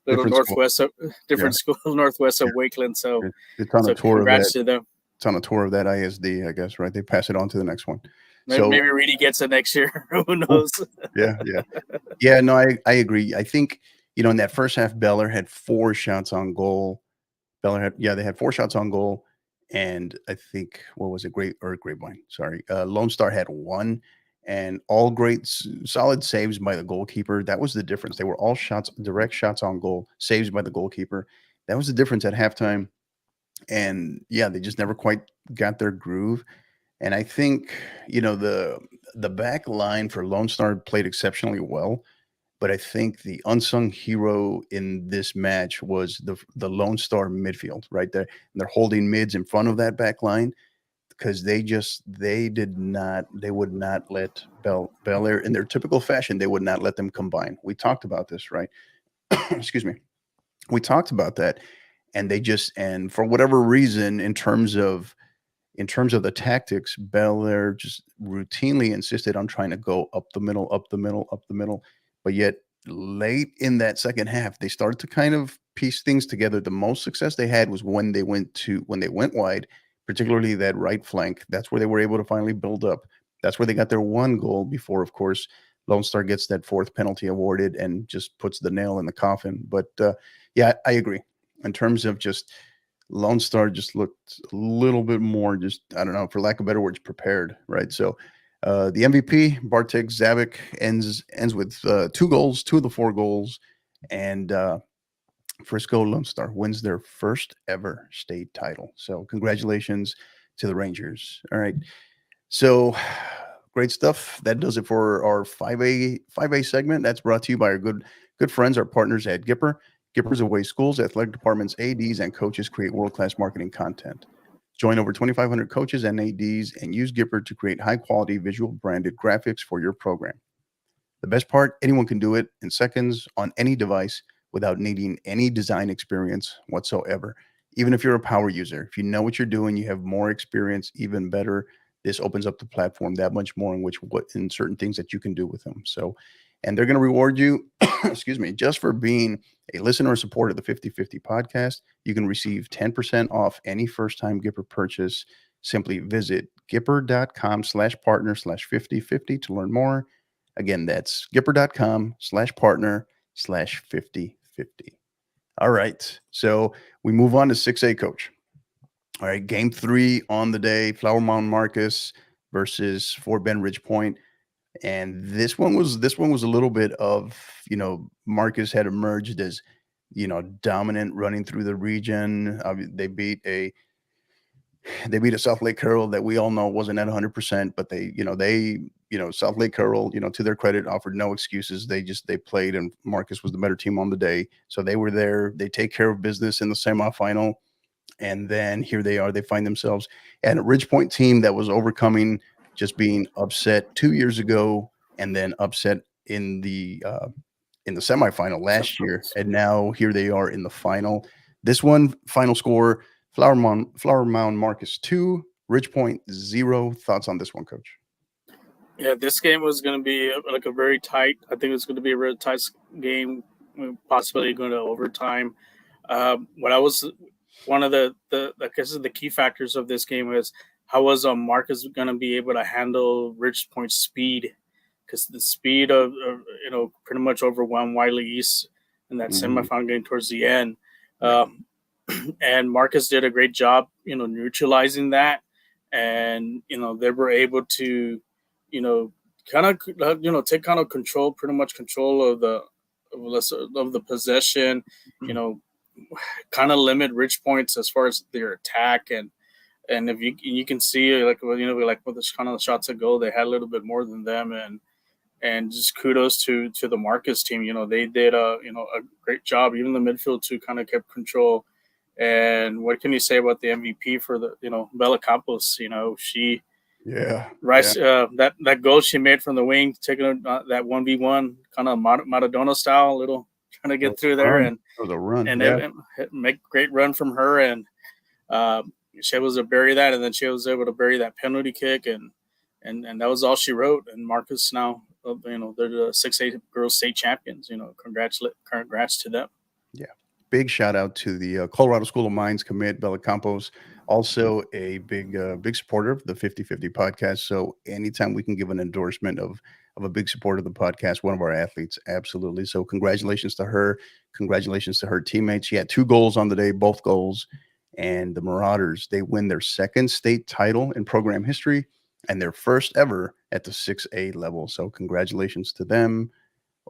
Different northwest, school. different school northwest of Wakeland. So it's on a tour congrats to them. It's on a tour of that ISD, I guess, right? They pass it on to the next one. Maybe Reedy gets it next year. Who knows? Yeah. No, I agree. I think in that first half, Bel Air had 4 shots on goal. They had 4 shots on goal, and I think Grapevine. Sorry, Lone Star had 1, and all great, solid saves by the goalkeeper. That was the difference. They were all direct shots on goal, saves by the goalkeeper. That was the difference at halftime. And they just never quite got their groove. And I think the back line for Lone Star played exceptionally well. But I think the unsung hero in this match was the Lone Star midfield right there. And they're holding mids in front of that back line because they would not let Bel Air, in their typical fashion, they would not let them combine. We talked about this, right? Excuse me. We talked about that. And and for whatever reason, in terms of the tactics, Bel Air just routinely insisted on trying to go up the middle. But yet late in that second half, they started to kind of piece things together. The most success they had was when they went wide, particularly that right flank. That's where they were able to finally build up. That's where they got their 1 goal before, of course, Lone Star gets that 4th penalty awarded and just puts the nail in the coffin. But I agree. In terms of just Lone Star just looked a little bit more, just, I don't know, for lack of better words, prepared, right? So the MVP, Bartek Zabic, ends with 2 goals, 2 of the 4 goals, and Frisco Lone Star wins their first ever state title. So congratulations to the Rangers. All right. So great stuff. That does it for our 5A segment. That's brought to you by our good friends, our partners at Gipper. Gipper's Away Schools, athletic departments, ADs, and coaches create world-class marketing content. Join over 2,500 coaches and ADs and use Gipper to create high-quality visual branded graphics for your program. The best part, anyone can do it in seconds on any device without needing any design experience whatsoever. Even if you're a power user, if you know what you're doing, you have more experience, even better. This opens up the platform that much more in certain things that you can do with them. So, and they're going to reward you, excuse me, just for being a listener or supporter of the 50/50 podcast. You can receive 10% off any first-time Gipper purchase. Simply visit gipper.com/partner/5050 to learn more. Again, that's gipper.com/partner/5050. All right. So we move on to 6A, Coach. All right. Game 3 on the day, Flower Mound Marcus versus Fort Bend Ridge Point. And this one was a little bit of, Marcus had emerged as, dominant running through the region. They beat a South Lake Carroll that we all know wasn't at 100%, but South Lake Carroll, to their credit, offered no excuses. They played, and Marcus was the better team on the day. So they were there. They take care of business in the semifinal. And then here they are. They find themselves at a Ridge Point team that was overcoming just being upset 2 years ago, and then upset in the semifinal last year, and now here they are in the final. This one, final score: Flower Mound Marcus 2, Ridge Point 0. Thoughts on this one, Coach? Yeah, this game was going to be like a very tight. I think it's going to be a really tight game, possibly going to overtime. What I was one of the I guess the key factors of this game was how was Marcus going to be able to handle Ridge Point's speed, because the speed of pretty much overwhelmed Wiley East in that semifinal game towards the end. And Marcus did a great job, neutralizing that, and they were able to, kind of, take kind of control, pretty much control of the possession, kind of limit Ridge Points as far as their attack, and if you can see like with the kind of the shots that go, they had a little bit more than them, and just kudos to the Marcus team. They did a great job. Even the midfield too kind of kept control. And what can you say about the MVP for the Bella Campos? She that goal she made from the wing, taking that 1v1 kind of Maradona style, little trying to get through there, and it was a run, and make great run from her, and she was able to bury that, and then she was able to bury that penalty kick, and that was all she wrote. And Marcus now, they're the 6A girls state champions. Congrats to them. Yeah. Big shout out to the Colorado School of Mines commit, Bella Campos, also a big supporter of the 50/50 podcast. So anytime we can give an endorsement of a big supporter of the podcast, one of our athletes, absolutely. So congratulations to her. Congratulations to her teammates. She had 2 goals on the day, both goals. And the Marauders, they win their 2nd state title in program history and their first ever at the 6A level. So congratulations to them.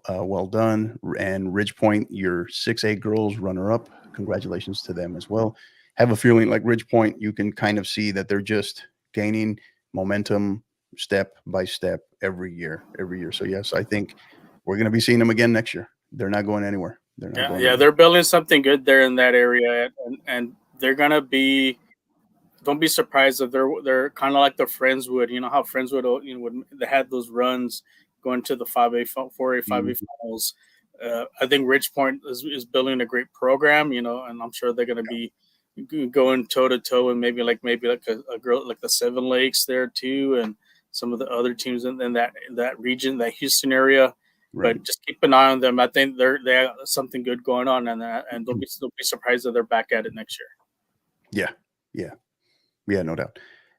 Well done. And Ridge Point, your 6A girls runner-up, congratulations to them as well. Have a feeling like Ridge Point, you can kind of see that they're just gaining momentum step by step every year. So yes, I think we're going to be seeing them again next year. They're not going anywhere. They're building something good there in that area, and they're going to be. Don't be surprised if they're kind of like the Friendswood. You know how Friendswood, they had those runs going to the 5A, 4A, 5A finals. I think Ridge Point is building a great program, and I'm sure they're going to be going toe to toe, and maybe like a girl like the Seven Lakes there too, and some of the other teams in that region, that Houston area. Right. But just keep an eye on them. I think they have something good going on, and don't be surprised if they're back at it next year. Yeah, no doubt.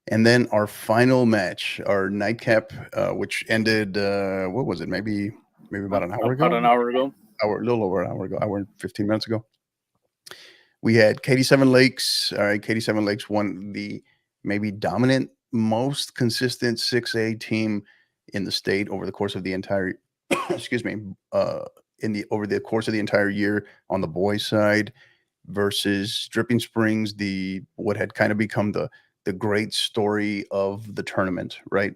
And then our final match, our nightcap, which ended, what was it? Maybe about an hour ago? About an hour ago. A little over an hour ago. Hour and 15 minutes ago. We had Katy Seven Lakes. All right, Katy Seven Lakes won the maybe dominant, most consistent 6A team in the state over the course of the entire, over the course of the entire year on the boys' side, versus Dripping Springs, what had kind of become the great story of the tournament, right?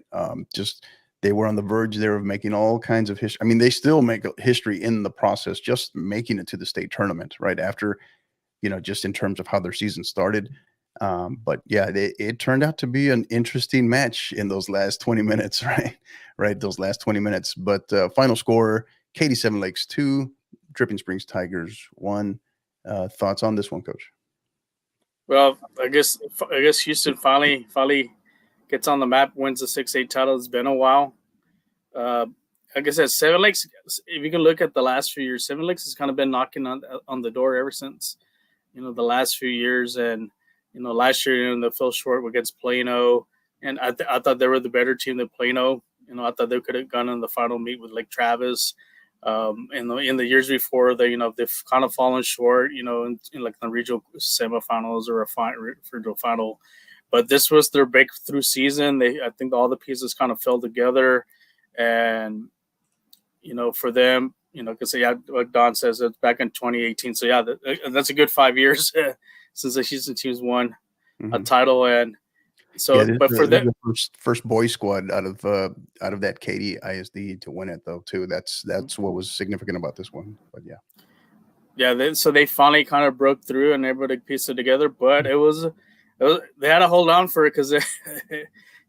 Just they were on the verge there of making all kinds of history. I mean, they still make history in the process, just making it to the state tournament, right? After, just in terms of how their season started. But yeah, it turned out to be an interesting match in those last 20 minutes, right? Right, those last 20 minutes. But final score: Katy Seven Lakes 2, Dripping Springs Tigers 1. Thoughts on this one, Coach? Well, I guess Houston finally gets on the map, wins the 6A title. It's been a while. Like I said, Seven Lakes, if you can look at the last few years, Seven Lakes has kind of been knocking on the door ever since, the last few years. And, last year, they fell short against Plano. And I thought they were the better team than Plano. I thought they could have gone in the final meet with Lake Travis. In the years before, they've kind of fallen short, in like the regional semifinals or for the final. but this was their breakthrough season. I think all the pieces kind of fell together, and for them, because like Don says, it's back in 2018. So that's a good 5 years since the Houston teams won a title, and so this but for them, the first boys squad out of that Katy ISD to win it though too. That's what was significant about this one. But so they finally kind of broke through and everybody pieced it together. But it was they had to hold on for it because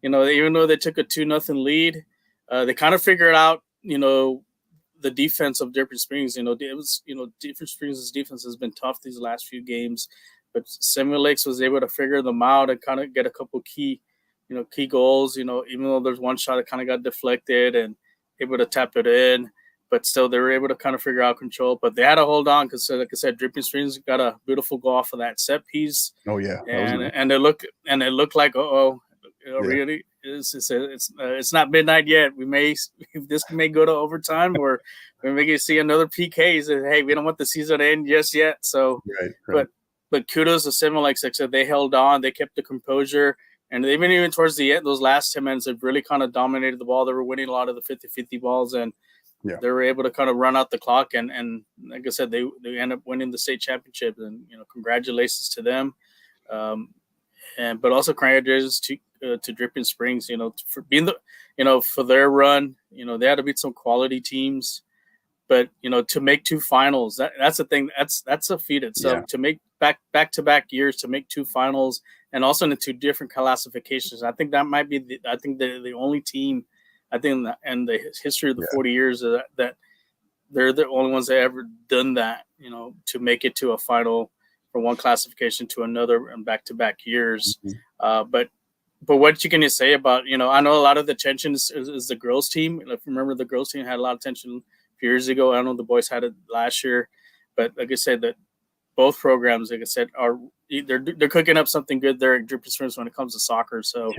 even though they took a 2-0 lead, they kind of figured out the defense of Different Springs. It was Different Springs' defense has been tough these last few games, but Samuel Lakes was able to figure them out and kind of get a couple key goals. Even though there's one shot that kind of got deflected and able to tap it in, but still they were able to kind of figure out control. But they had to hold on because, like I said, Dripping Springs got a beautiful goal off of that set piece. Oh yeah, and it looked like really it's not midnight yet. This may go to overtime, or we may see another PK. Hey, we don't want the season to end just yet. So, right. But kudos to Seminole. Like I said, they held on, they kept the composure, and even towards the end, those last 10 minutes, have really kind of dominated the ball. They were winning a lot of the 50-50 balls, and they were able to kind of run out the clock. And like I said, they end up winning the state championship, and congratulations to them. But also congratulations to Dripping Springs, for being for their run. They had to beat some quality teams, but to make 2 finals, that's the thing. That's a feat itself. To make back-to-back years, to make 2 finals, and also into 2 different classifications. I think that might be the only team, I think, in the history of the 40 years that they're the only ones that ever done that. To make it to a final from one classification to another in back-to-back years. But what you can say about, I know a lot of the tension is the girls team. If you remember, the girls team had a lot of tension a few years ago. I know the boys had it last year, but like I said, that both programs, like I said, they're cooking up something good there at Dripping Springs when it comes to soccer. So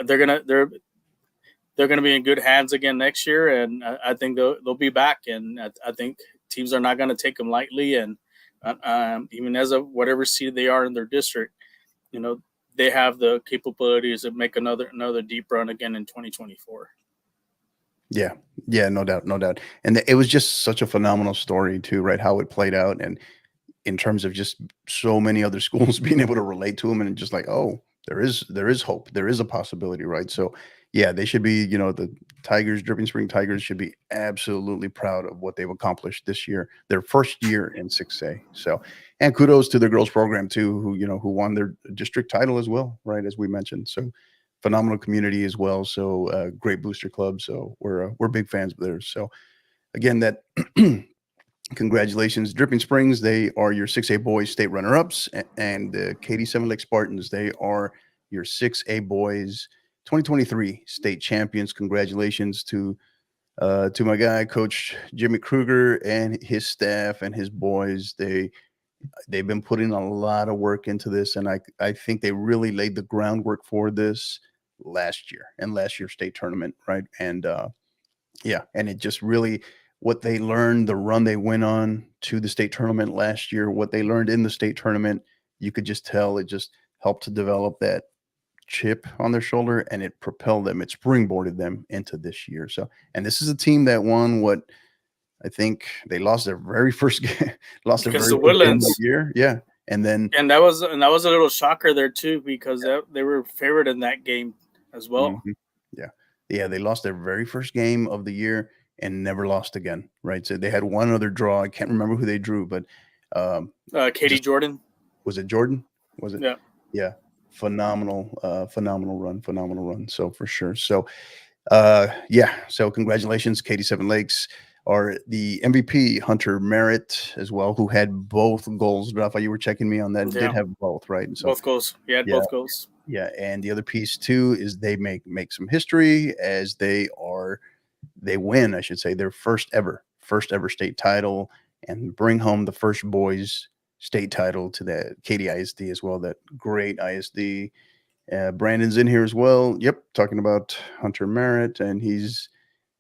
they're gonna be in good hands again next year, and I think they'll be back. And I think teams are not going to take them lightly, and even as of whatever seed they are in their district, they have the capabilities to make another deep run again in 2024. Yeah, no doubt. And it was just such a phenomenal story too, right? How it played out, and in terms of just so many other schools being able to relate to them, and just like, oh, there is hope, there is a possibility, right? So yeah, they should be, the Tigers, Dripping Spring Tigers, should be absolutely proud of what they've accomplished this year, their first year in 6A. So, and kudos to the girls program too, who won their district title as well, right, as we mentioned. So phenomenal community as well. So great booster club. So we're big fans of theirs. So again, that congratulations, Dripping Springs. They are your 6A boys state runner-ups, and the Katy Seven Lake Spartans, they are your 6A boys 2023 state champions. Congratulations to my guy, Coach Jimmy Kruger, and his staff and his boys. They've been putting a lot of work into this, and I think they really laid the groundwork for this last year and last year's state tournament, right? And and it just really, what they learned, the run they went on to the state tournament last year, what they learned in the state tournament, you could just tell it just helped to develop that chip on their shoulder, and it propelled them, it springboarded them into this year. So, and this is a team that won what I think they lost their very first game, lost their very first game of the year. Yeah. And that was a little shocker there too, because they were favored in that game as well. Yeah, they lost their very first game of the year and never lost again, right? So they had one other draw. I can't remember who they drew, but Katie Jordan. Was it Jordan? Was it? Yeah. Phenomenal run. So for sure. So so congratulations, Katy Seven Lakes. Are the MVP Hunter Merritt as well, who had both goals. Rafa, you were checking me on that. Did have both, right? And so, both goals. Both goals. Yeah, and the other piece too is they make some history as they win, I should say, their first ever state title, and bring home the first boys state title to the Katy ISD as well. That great ISD. Brandon's in here as well. Yep, talking about Hunter Merritt, and he's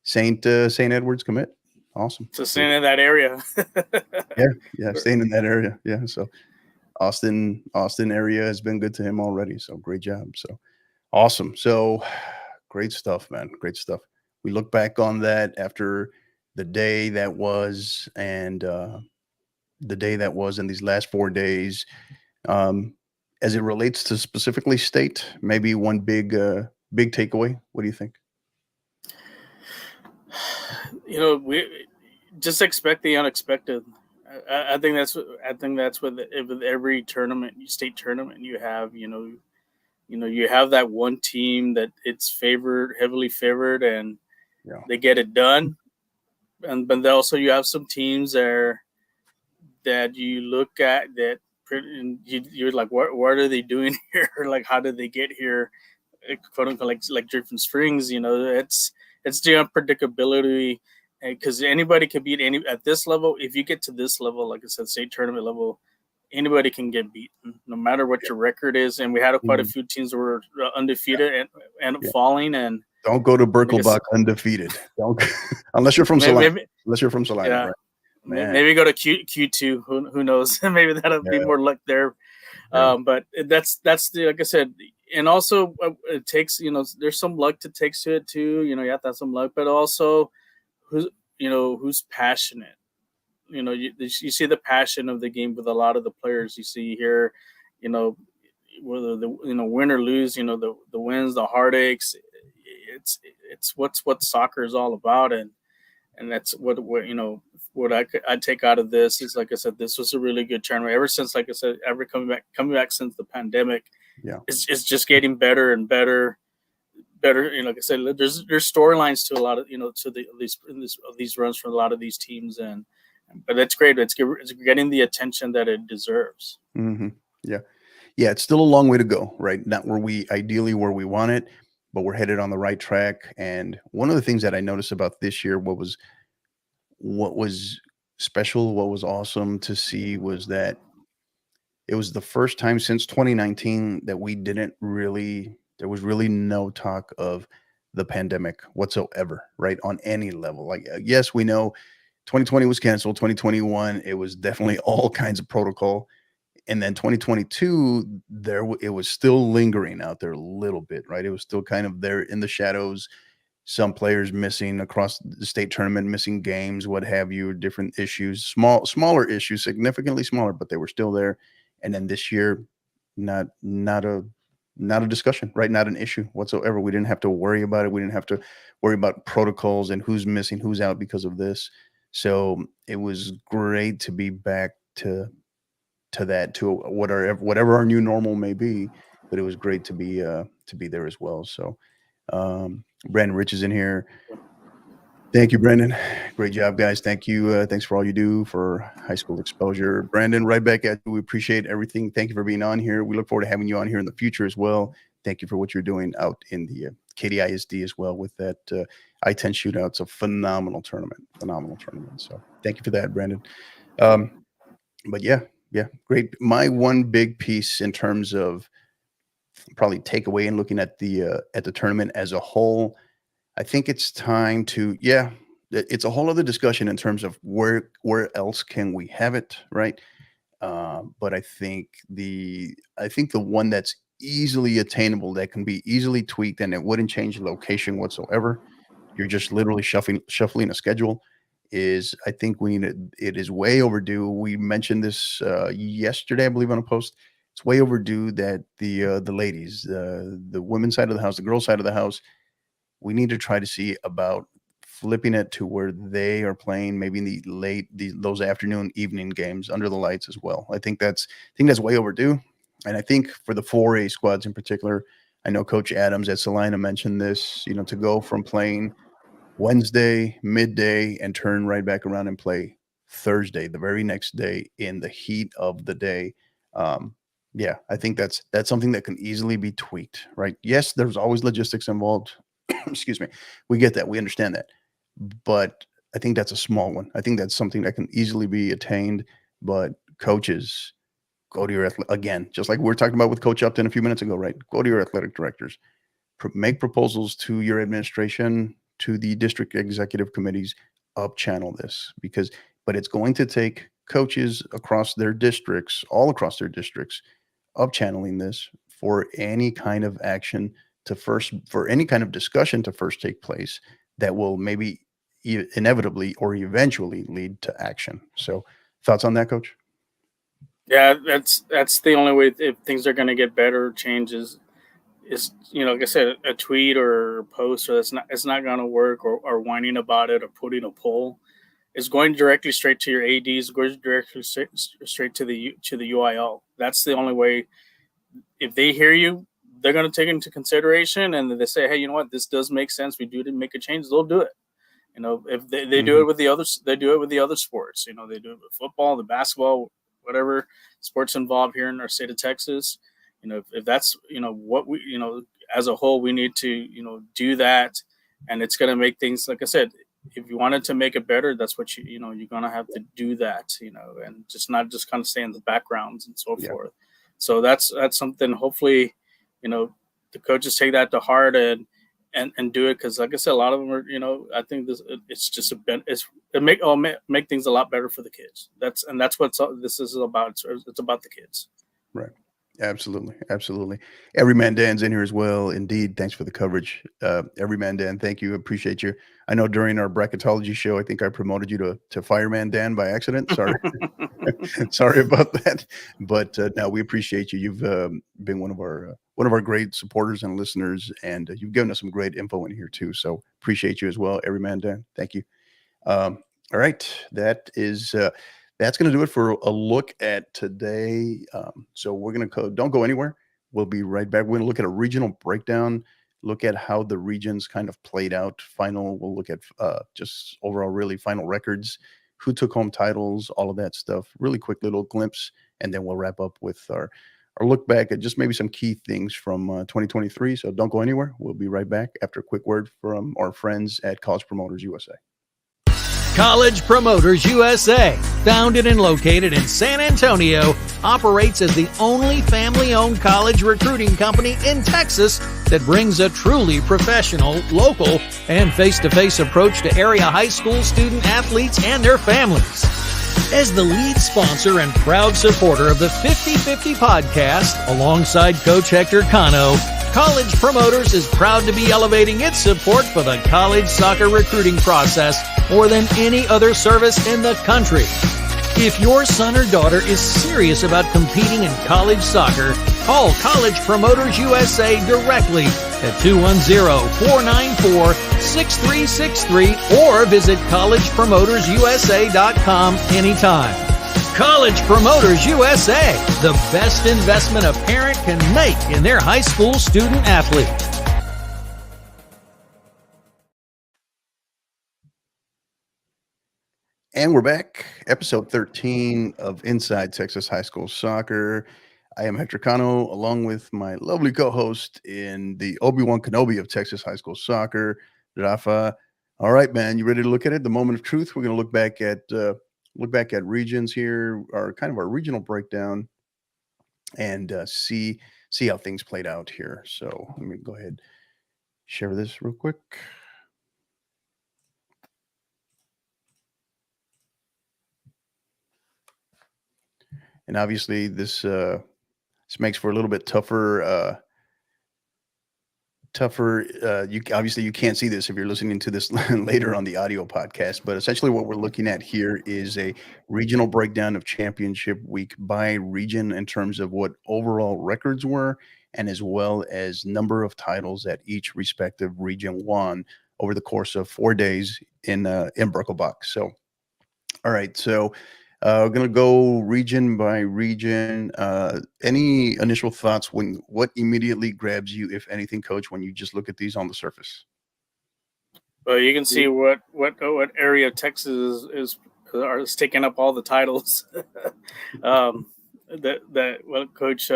St. Edward's commit. Awesome. So staying in that area. yeah, staying in that area. Yeah. So Austin area has been good to him already. So great job. So awesome. So great stuff, man. Great stuff. We look back on that after the day that was, and and these last 4 days. Um, as it relates to specifically state, maybe one big takeaway. What do you think? We just expect the unexpected. I think that's with every tournament, state tournament, you have you have that one team that it's heavily favored, and Yeah. they get it done. And but also you have some teams there that you look at that and you're like, what are they doing here? Like, how did they get here? Quote unquote, like different strings. It's the unpredictability, because anybody can beat any at this level. If you get to this level, like I said, state tournament level, anybody can get beaten, no matter what your record is. And we had quite a Mhm. few teams that were undefeated and Yeah. falling. And Don't go to I guess Birkelbach undefeated. Don't unless you're from Salina. maybe, Unless you're from Salina, yeah, right? Man. maybe go to Q2. Who knows? Maybe that'll be Yeah. more luck there. Yeah. But that's the, like I said, and also it takes, there's some luck to takes to it too. You have to have some luck, but also who's passionate. You see the passion of the game with a lot of the players you see here. Whether the win or lose, the wins, the heartaches. It's what soccer is all about, and that's what I take out of this is, like I said, this was a really good tournament. Ever since, like I said, coming back since the pandemic, Yeah. it's just getting better and better. Like I said, there's storylines to a lot of to these runs from a lot of these teams, but it's great. It's getting the attention that it deserves. Mm-hmm. Yeah. Yeah. It's still a long way to go, right? Not where we want it, but we're headed on the right track. And one of the things that I noticed about this year, what was special, what was awesome to see, was that it was the first time since 2019 that there was really no talk of the pandemic whatsoever, right? On any level. Like, yes, we know 2020 was canceled, 2021, it was definitely all kinds of protocol. And then 2022, it was still lingering out there a little bit, right? It was still kind of there in the shadows, some players missing across the state tournament, missing games, what have you, different issues, smaller issues, significantly smaller, but they were still there. And then this year, not not a not a discussion, right? Not an issue whatsoever. We didn't have to worry about it. We didn't have to worry about protocols and who's missing, who's out because of this. So it was great to be back to whatever our new normal may be. But it was great to be there as well. So Brandon Rich is in here. Thank you, Brandon. Great job, guys. Thank you. Thanks for all you do for high school exposure. Brandon, right back at you. We appreciate everything. Thank you for being on here. We look forward to having you on here in the future as well. Thank you for what you're doing out in the KDISD as well with that I-10 shootout. It's a phenomenal tournament. So thank you for that, Brandon. But yeah, great. My one big piece in terms of probably takeaway and looking at the tournament as a whole, I think it's time to, it's a whole other discussion in terms of where else can we have it, right? But I think the one that's easily attainable, that can be easily tweaked, and it wouldn't change the location whatsoever. You're just literally shuffling a schedule. I think it is way overdue. We mentioned this yesterday, I believe, on a post. It's way overdue that the ladies, the women's side of the house, the girls' side of the house, we need to try to see about flipping it to where they are playing maybe in those afternoon, evening games under the lights as well. I think that's way overdue. And I think for the 4A squads in particular, I know Coach Adams at Salina mentioned this, to go from playing Wednesday, midday, and turn right back around and play Thursday, the very next day, in the heat of the day. I think that's something that can easily be tweaked, right? Yes, there's always logistics involved. Excuse me. We get that. We understand that. But I think that's a small one. I think that's something that can easily be attained. But coaches, go to your again, just like we were talking about with Coach Upton a few minutes ago, right? Go to your athletic directors, make proposals to your administration, to the district executive committees, up channel this, but it's going to take coaches across their districts, all across their districts, up channeling this for any kind of action for any kind of discussion to first take place that will maybe inevitably or eventually lead to action. So, thoughts on that, Coach? Yeah, that's the only way if things are going to get better. Changes is like I said, a tweet or a post, or it's not going to work, or whining about it or putting a poll. It's going directly straight to your ads, goes directly straight to the UIL. That's the only way. If they hear you, they're going to take it into consideration, and they say, hey, you know what, this does make sense, we do to make a change, they'll do it. If they do it with the others, they do it with the other sports. They do it with football, the basketball, whatever sports involved here in our state of Texas. If that's what we as a whole, we need to do that, and it's going to make things, like I said, if you wanted to make it better, that's what you're going to have to do that, and not just kind of stay in the backgrounds and so forth. So that's something. Hopefully, the coaches take that to heart and do it, because, like I said, a lot of them are. I think it's just make things a lot better for the kids. That's what this is about. It's about the kids. Right. Absolutely. Everyman Dan's in here as well. Indeed. Thanks for the coverage. Everyman Dan, thank you. Appreciate you. I know during our bracketology show, I think I promoted you to Fireman Dan by accident. Sorry. Sorry about that. But no, we appreciate you. You've been one of our great supporters and listeners, and you've given us some great info in here too. So appreciate you as well. Everyman Dan. Thank you. All right. That's going to do it for a look at today. So we're going to don't go anywhere. We'll be right back. We're going to look at a regional breakdown, look at how the regions kind of played out. We'll look at just overall really final records, who took home titles, all of that stuff. Really quick little glimpse, and then we'll wrap up with our look back at just maybe some key things from 2023. So don't go anywhere. We'll be right back after a quick word from our friends at College Promoters USA. College Promoters USA, founded and located in San Antonio, operates as the only family-owned college recruiting company in Texas that brings a truly professional, local, and face-to-face approach to area high school student athletes and their families. As the lead sponsor and proud supporter of the 50/50 podcast, alongside Coach Hector Cano, College Promoters is proud to be elevating its support for the college soccer recruiting process more than any other service in the country. If your son or daughter is serious about competing in college soccer, call College Promoters USA directly at 210-494-6363 or visit collegepromotersusa.com anytime. College Promoters USA, the best investment a parent can make in their high school student athlete. And we're back, episode 13 of Inside Texas High School Soccer. I am Hector Cano, along with my lovely co-host in the Obi-Wan Kenobi of Texas High School Soccer, Rafa. All right, man, you ready to look at it? The moment of truth. We're going to look back at regions here, our regional breakdown, and see how things played out here. So let me go ahead, share this real quick. And obviously, this makes for a little bit tougher. You can't see this if you're listening to this later on the audio podcast. But essentially, what we're looking at here is a regional breakdown of championship week by region in terms of what overall records were, and as well as number of titles that each respective region won over the course of 4 days in Birkelbach. So, all right, so. We're going to go region by region. Any initial thoughts? What immediately grabs you, if anything, Coach, when you just look at these on the surface? Well, you can see what area of Texas is taking up all the titles. Coach,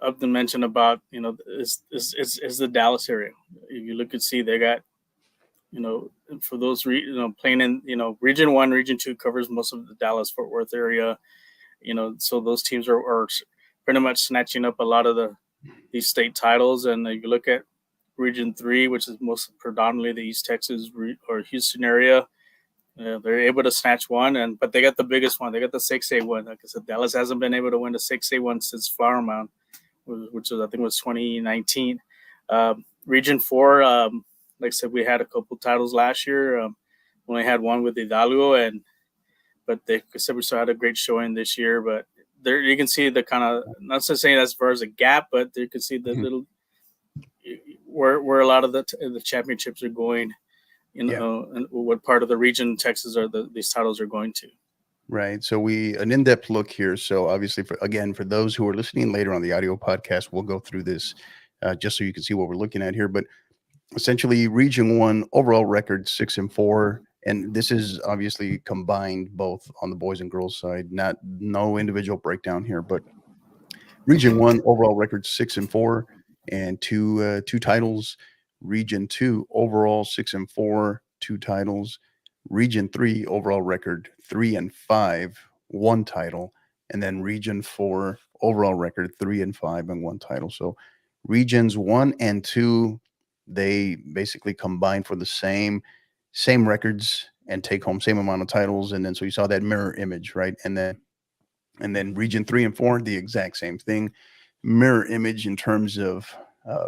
Upton mentioned about is the Dallas area. If you look and see, they got. For those playing in Region 1, Region 2 covers most of the Dallas-Fort Worth area. So those teams are pretty much snatching up a lot of these state titles. And if you look at Region 3, which is most predominantly the East Texas or Houston area, they're able to snatch one, but they got the biggest one. They got the 6A one. Like I said, Dallas hasn't been able to win the 6A one since Flower Mound, which was, I think, was 2019. Region 4, like I said, we had a couple titles last year. We only had one with Hidalgo, but they said we still had a great showing this year. But there you can see the kind of, not to say as far as a gap, but you can see the little where a lot of the championships are going. And what part of the region Texas these titles are going to. Right. So an in-depth look here. So obviously, for those who are listening later on the audio podcast, we'll go through this just so you can see what we're looking at here. But essentially, Region 1 overall record 6-4, and this is obviously combined both on the boys and girls side. No individual breakdown here, but Region 1 overall record 6-4 and two titles. Region 2 overall 6-4, 2 titles. Region 3 overall record 3-5, 1 title, and then Region 4 overall record 3-5 and 1 title. So Regions 1 and 2, they basically combine for the same records and take home same amount of titles. And then so you saw that mirror image, right? And then Region 3 and 4, the exact same thing, mirror image in terms of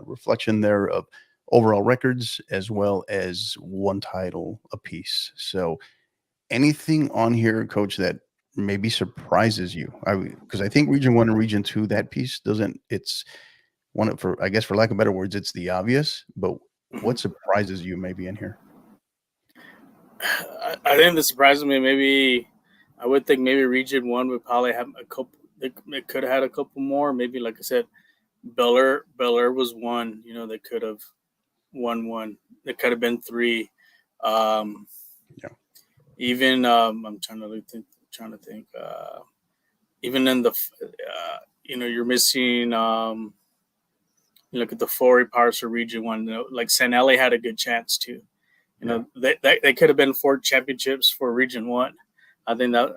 reflection there of overall records as well as 1 title apiece. So anything on here, Coach, that maybe surprises you? Because I think Region 1 and Region 2, that piece doesn't, it's one of, I guess for lack of better words, it's the obvious, but what surprises you maybe in here? I think that surprises me, maybe I would think maybe Region 1 would probably have a couple, it could have had a couple more. Maybe, like I said, Bel Air was one, they could have won one. It could have been 3. Even I'm trying to think. Even in the, you're missing. You look at the 4A parts of Region 1. Like San Ele had a good chance too. They could have been 4 championships for Region 1. I think that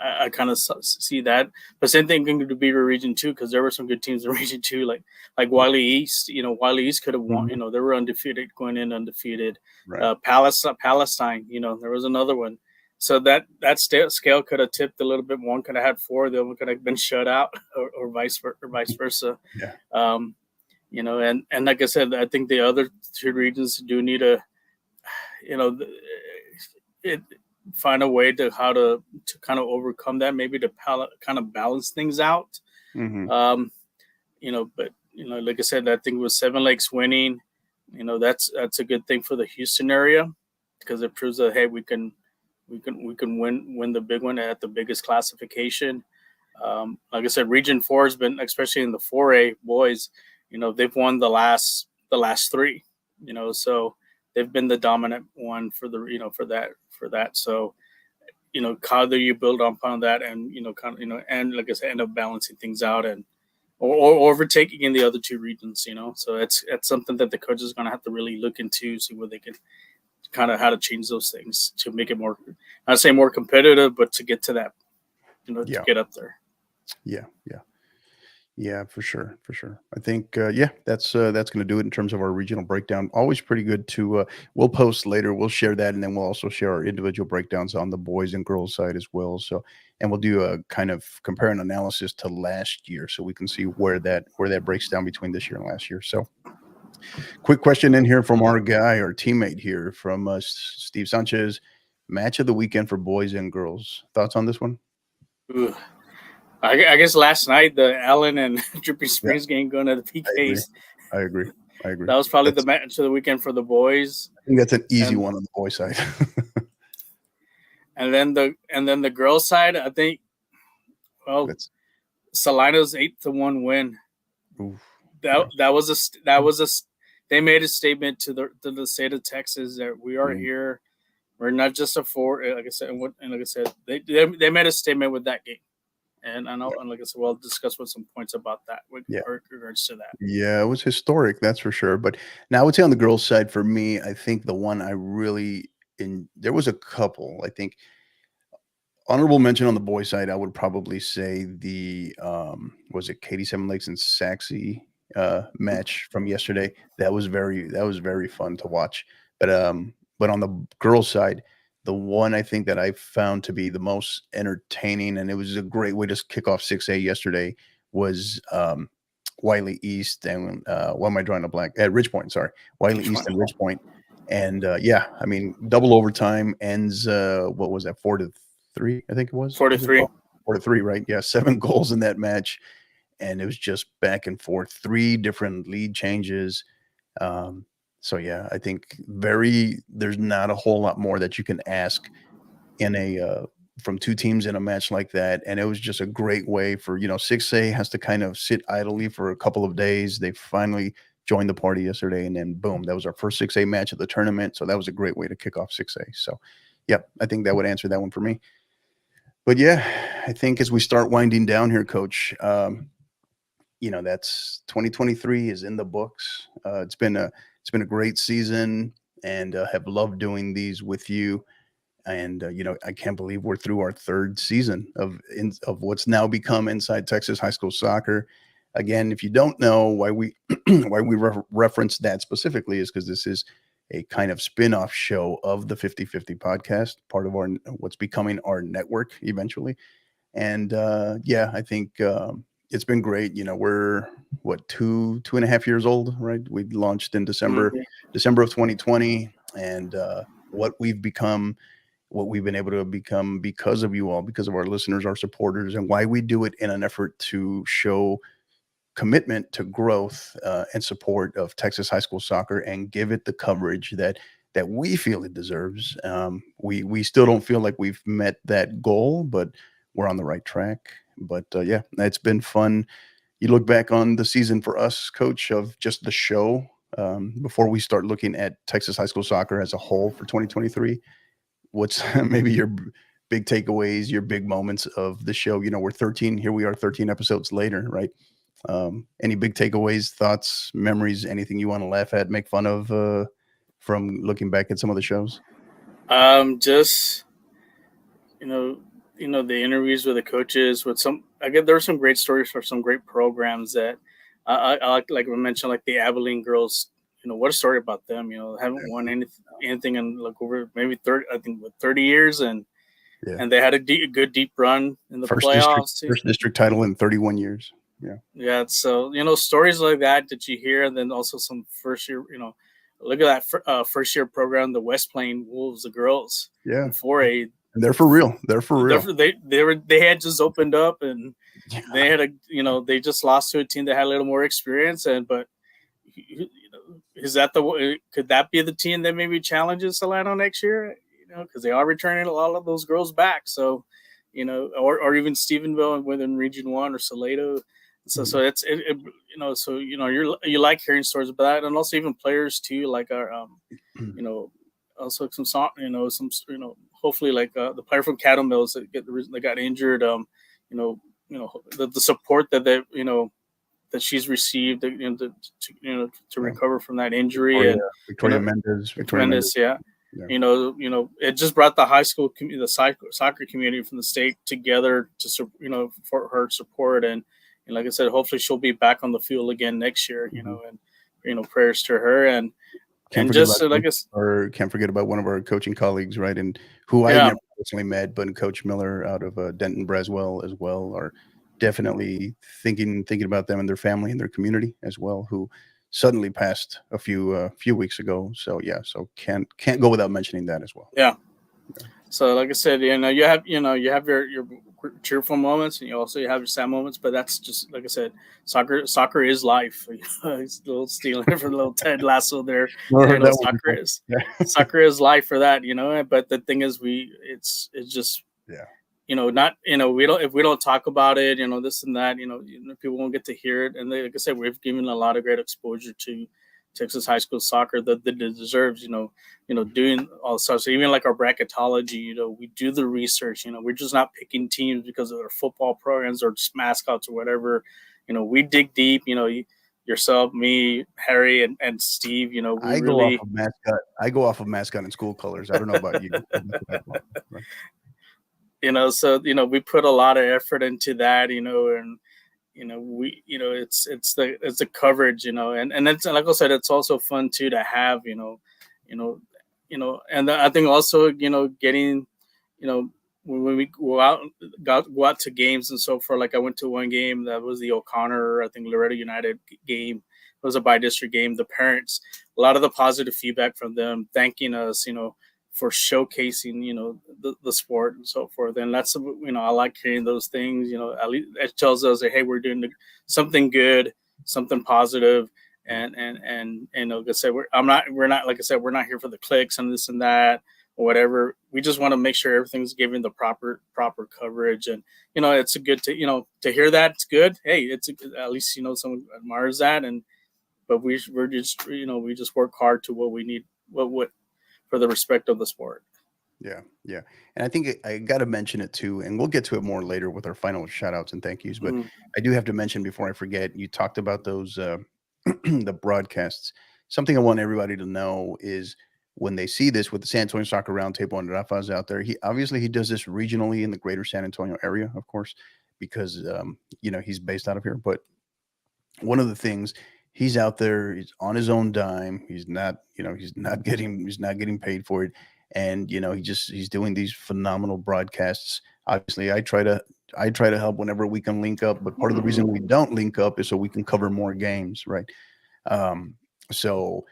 I kind of see that, but same thing can be with Region 2 because there were some good teams in Region 2, like Wiley East. Wiley East could have won. They were undefeated going in undefeated. Right. Palestine. There was another one. So that scale could have tipped a little bit. One could have had 4. The other one could have been shut out, or vice versa. Yeah. And like I said, I think the other 2 regions do need find a way to how to kind of overcome that, maybe to kind of balance things out. But like I said, I think with 7 Lakes winning, that's a good thing for the Houston area because it proves that, hey, we can win the big one at the biggest classification. Like I said, Region 4 has been, especially in the 4A boys, they've won the last 3, so they've been the dominant one for the, for that. So, how do you build upon that and, and like I said, end up balancing things out and, or overtaking in the other 2 regions, so it's something that the coach is going to have to really look into, see where they can kind of how to change those things to make it more, not say more competitive, but to get to that, to get up there. Yeah, for sure. I think, that's going to do it in terms of our regional breakdown. Always pretty good to, we'll post later. We'll share that. And then we'll also share our individual breakdowns on the boys and girls side as well. So, and we'll do a kind of compare and analysis to last year so we can see where that breaks down between this year and last year. So quick question in here from our teammate here from Steve Sanchez. Match of the weekend for boys and girls. Thoughts on this one? Ooh. I guess last night the Allen and Dripping Springs game going to the PKs. I agree. That was probably the match of the weekend for the boys. I think that's an easy one on the boys side. and then the girls side, I think. Well, Salina's 8-1 win. Oof, that was a they made a statement to the state of Texas that we are here. We're not just a 4. Like I said, they made a statement with that game. And I know, and like I said, we'll discuss with some points about that with regards to that. Yeah, it was historic, that's for sure. But now I would say on the girls' side, for me, I think the one I really there was a couple. I think honorable mention on the boys' side, I would probably say the was it Katy 7 Lakes and Saxe match from yesterday. That was very fun to watch. But But on the girls' side, the one I think that I found to be the most entertaining, and it was a great way to kick off 6A yesterday, was Wiley East and what am I drawing a blank? At Ridgepoint, sorry, Wiley East and Ridgepoint. And yeah, I mean, double overtime ends. What was that? 4-3, I think it was. 4-3. 4-3, right? Yeah, 7 goals in that match, and it was just back and forth. 3 different lead changes. So yeah, I think there's not a whole lot more that you can ask in a from 2 teams in a match like that. And it was just a great way for, 6A has to kind of sit idly for a couple of days. They finally joined the party yesterday, and then boom, that was our first 6A match of the tournament. So that was a great way to kick off 6A. So yeah, I think that would answer that one for me. But yeah, I think as we start winding down here, Coach, that's 2023 is in the books. It's been a great season, and have loved doing these with you. And I can't believe we're through our 3rd season of what's now become Inside Texas High School Soccer. Again, if you don't know why we reference that specifically, is because this is a kind of spin-off show of the 50/50 podcast, part of what's becoming our network eventually. And yeah, I think it's been great. We're what, 2.5 years old, right? We launched in December of 2020, and what we've been able to become because of you all, because of our listeners, our supporters, and why we do it in an effort to show commitment to growth and support of Texas high school soccer, and give it the coverage that we feel it deserves. We still don't feel like we've met that goal, but we're on the right track. But yeah, it's been fun. You look back on the season for us, Coach, of just the show, before we start looking at Texas high school soccer as a whole for 2023. What's maybe your big takeaways, your big moments of the show? We're 13. Here we are 13 episodes later, right? Any big takeaways, thoughts, memories, anything you want to laugh at, make fun of from looking back at some of the shows? Just, the interviews with the coaches, there were some great stories for some great programs that I like we mentioned, like the Abilene girls. What a story about them. Haven't won anything in like over maybe 30 years, and they had a good deep run in the playoffs. First district title in 31 years. Yeah. So stories like that you hear, and then also some first year. Look at that first year program, the West Plain Wolves, the girls. Yeah. 4A. And they're for real. They had just opened up, and they had they just lost to a team that had a little more experience, but. Is that could that be the team that maybe challenges Solano next year? Because they are returning a lot of those girls back. So, or even Stephenville within Region 1 or Salado. So it's so you like hearing stories about that, and also even players too, like our also some hopefully like the player from Cattle Mills that got injured. The support that they that she's received, to recover from that injury. Victoria Mendez, yeah. It just brought the high school the soccer community from the state together to for her support, and like I said, hopefully she'll be back on the field again next year. And prayers to her, and can't forget about one of our coaching colleagues, right? And who I never personally met, but Coach Miller out of Denton Braswell as well, are definitely thinking about them and their family and their community as well, who suddenly passed a few weeks ago. So yeah, so can't go without mentioning that as well. Yeah. So like I said, you have your cheerful moments, and you also have your sad moments, but that's just like I said, soccer is life. It's a little stealing it from little Ted Lasso there. Soccer is life for that, but the thing is it's just not if we don't talk about it, this and that, people won't get to hear it. And like I said, we've given a lot of great exposure to Texas high school soccer that it deserves. Doing all stuff. So even like our bracketology, we do the research. We're just not picking teams because of their football programs or just mascots or whatever. We dig deep. Yourself, me, Harry, and Steve. I go off of mascot and school colors. I don't know about you. So we put a lot of effort into that, and it's the coverage, and it's like I said, it's also fun too to have and I think also, getting, when we go out to games and so forth. Like I went to one game that was the O'Connor, I think Loretto United game. It was a bi-district game. The parents, a lot of the positive feedback from them, thanking us, for showcasing, the sport and so forth. And that's, I like hearing those things. At least it tells us that, hey, we're doing something good, something positive. And like I said, we're not like I said, we're not here for the clicks and this and that or whatever. We just want to make sure everything's given the proper coverage. And it's a good to hear that. It's good. Hey, at least someone admires that. But we're just we just work hard to what we need, what for the respect of the sport. Yeah, yeah. And I think I got to mention it too, and we'll get to it more later with our final shout outs and thank yous. But I do have to mention before I forget, you talked about those the broadcasts. Something I want everybody to know is when they see this with the San Antonio Soccer Roundtable and Rafa's out there, he does this regionally in the greater San Antonio area, of course, because he's based out of here. But one of the things, he's out there, he's on his own dime. He's not getting paid for it. And he's doing these phenomenal broadcasts. Obviously, I try to help whenever we can link up, but part of the reason we don't link up is so we can cover more games, right? So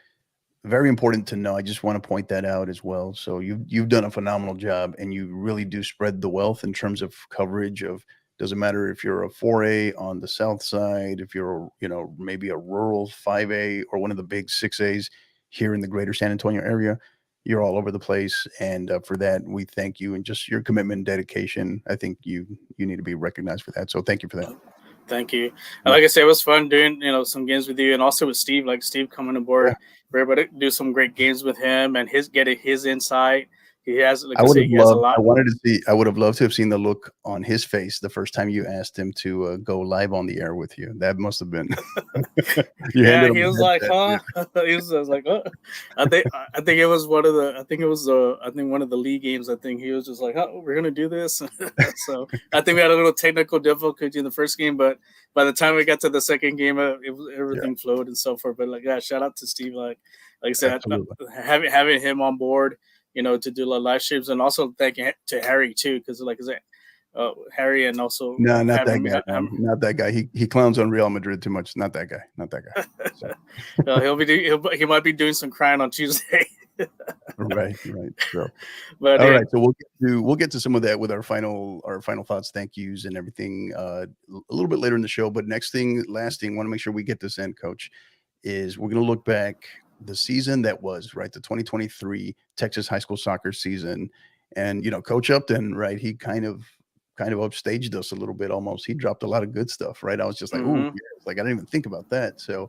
very important to know. I just want to point that out as well. So you've done a phenomenal job, and you really do spread the wealth in terms of coverage of. Doesn't matter if you're a 4A on the south side, if you're maybe a rural 5A or one of the big 6As here in the greater San Antonio area. You're all over the place, and for that we thank you, and just your commitment and dedication. I think you need to be recognized for that. So thank you for that. Thank you. Like I said, it was fun doing some games with you, and also with Steve. Like Steve coming aboard, Yeah. we're able to do some great games with him and getting his insight. He has, like I would have he has a lot. I would have loved to have seen the look on his face the first time you asked him to go live on the air with you. That must have been. Yeah, he was like, huh? He was like, oh. I think it was one of the league games. I think he was just like, oh, we're gonna do this. So I think we had a little technical difficulty in the first game, but by the time we got to the second game, everything flowed and so forth. But shout out to Steve. Like I said, having him on board, to do live streams, and also thank you to Harry too, because like I said, Harry, and also not that guy. Not that guy. He clowns on Real Madrid too much. Not that guy. So. He might be doing some crying on Tuesday. Right. So, but all right. So we'll get to some of that with our final thoughts, thank yous, and everything a little bit later in the show. But last thing, want to make sure we get this in, Coach, is we're going to look back the season that was, right, the 2023 Texas high school soccer season. And Coach Upton, right, he kind of upstaged us a little bit. Almost, he dropped a lot of good stuff, right? I was just like, oh, yes. Like I didn't even think about that. So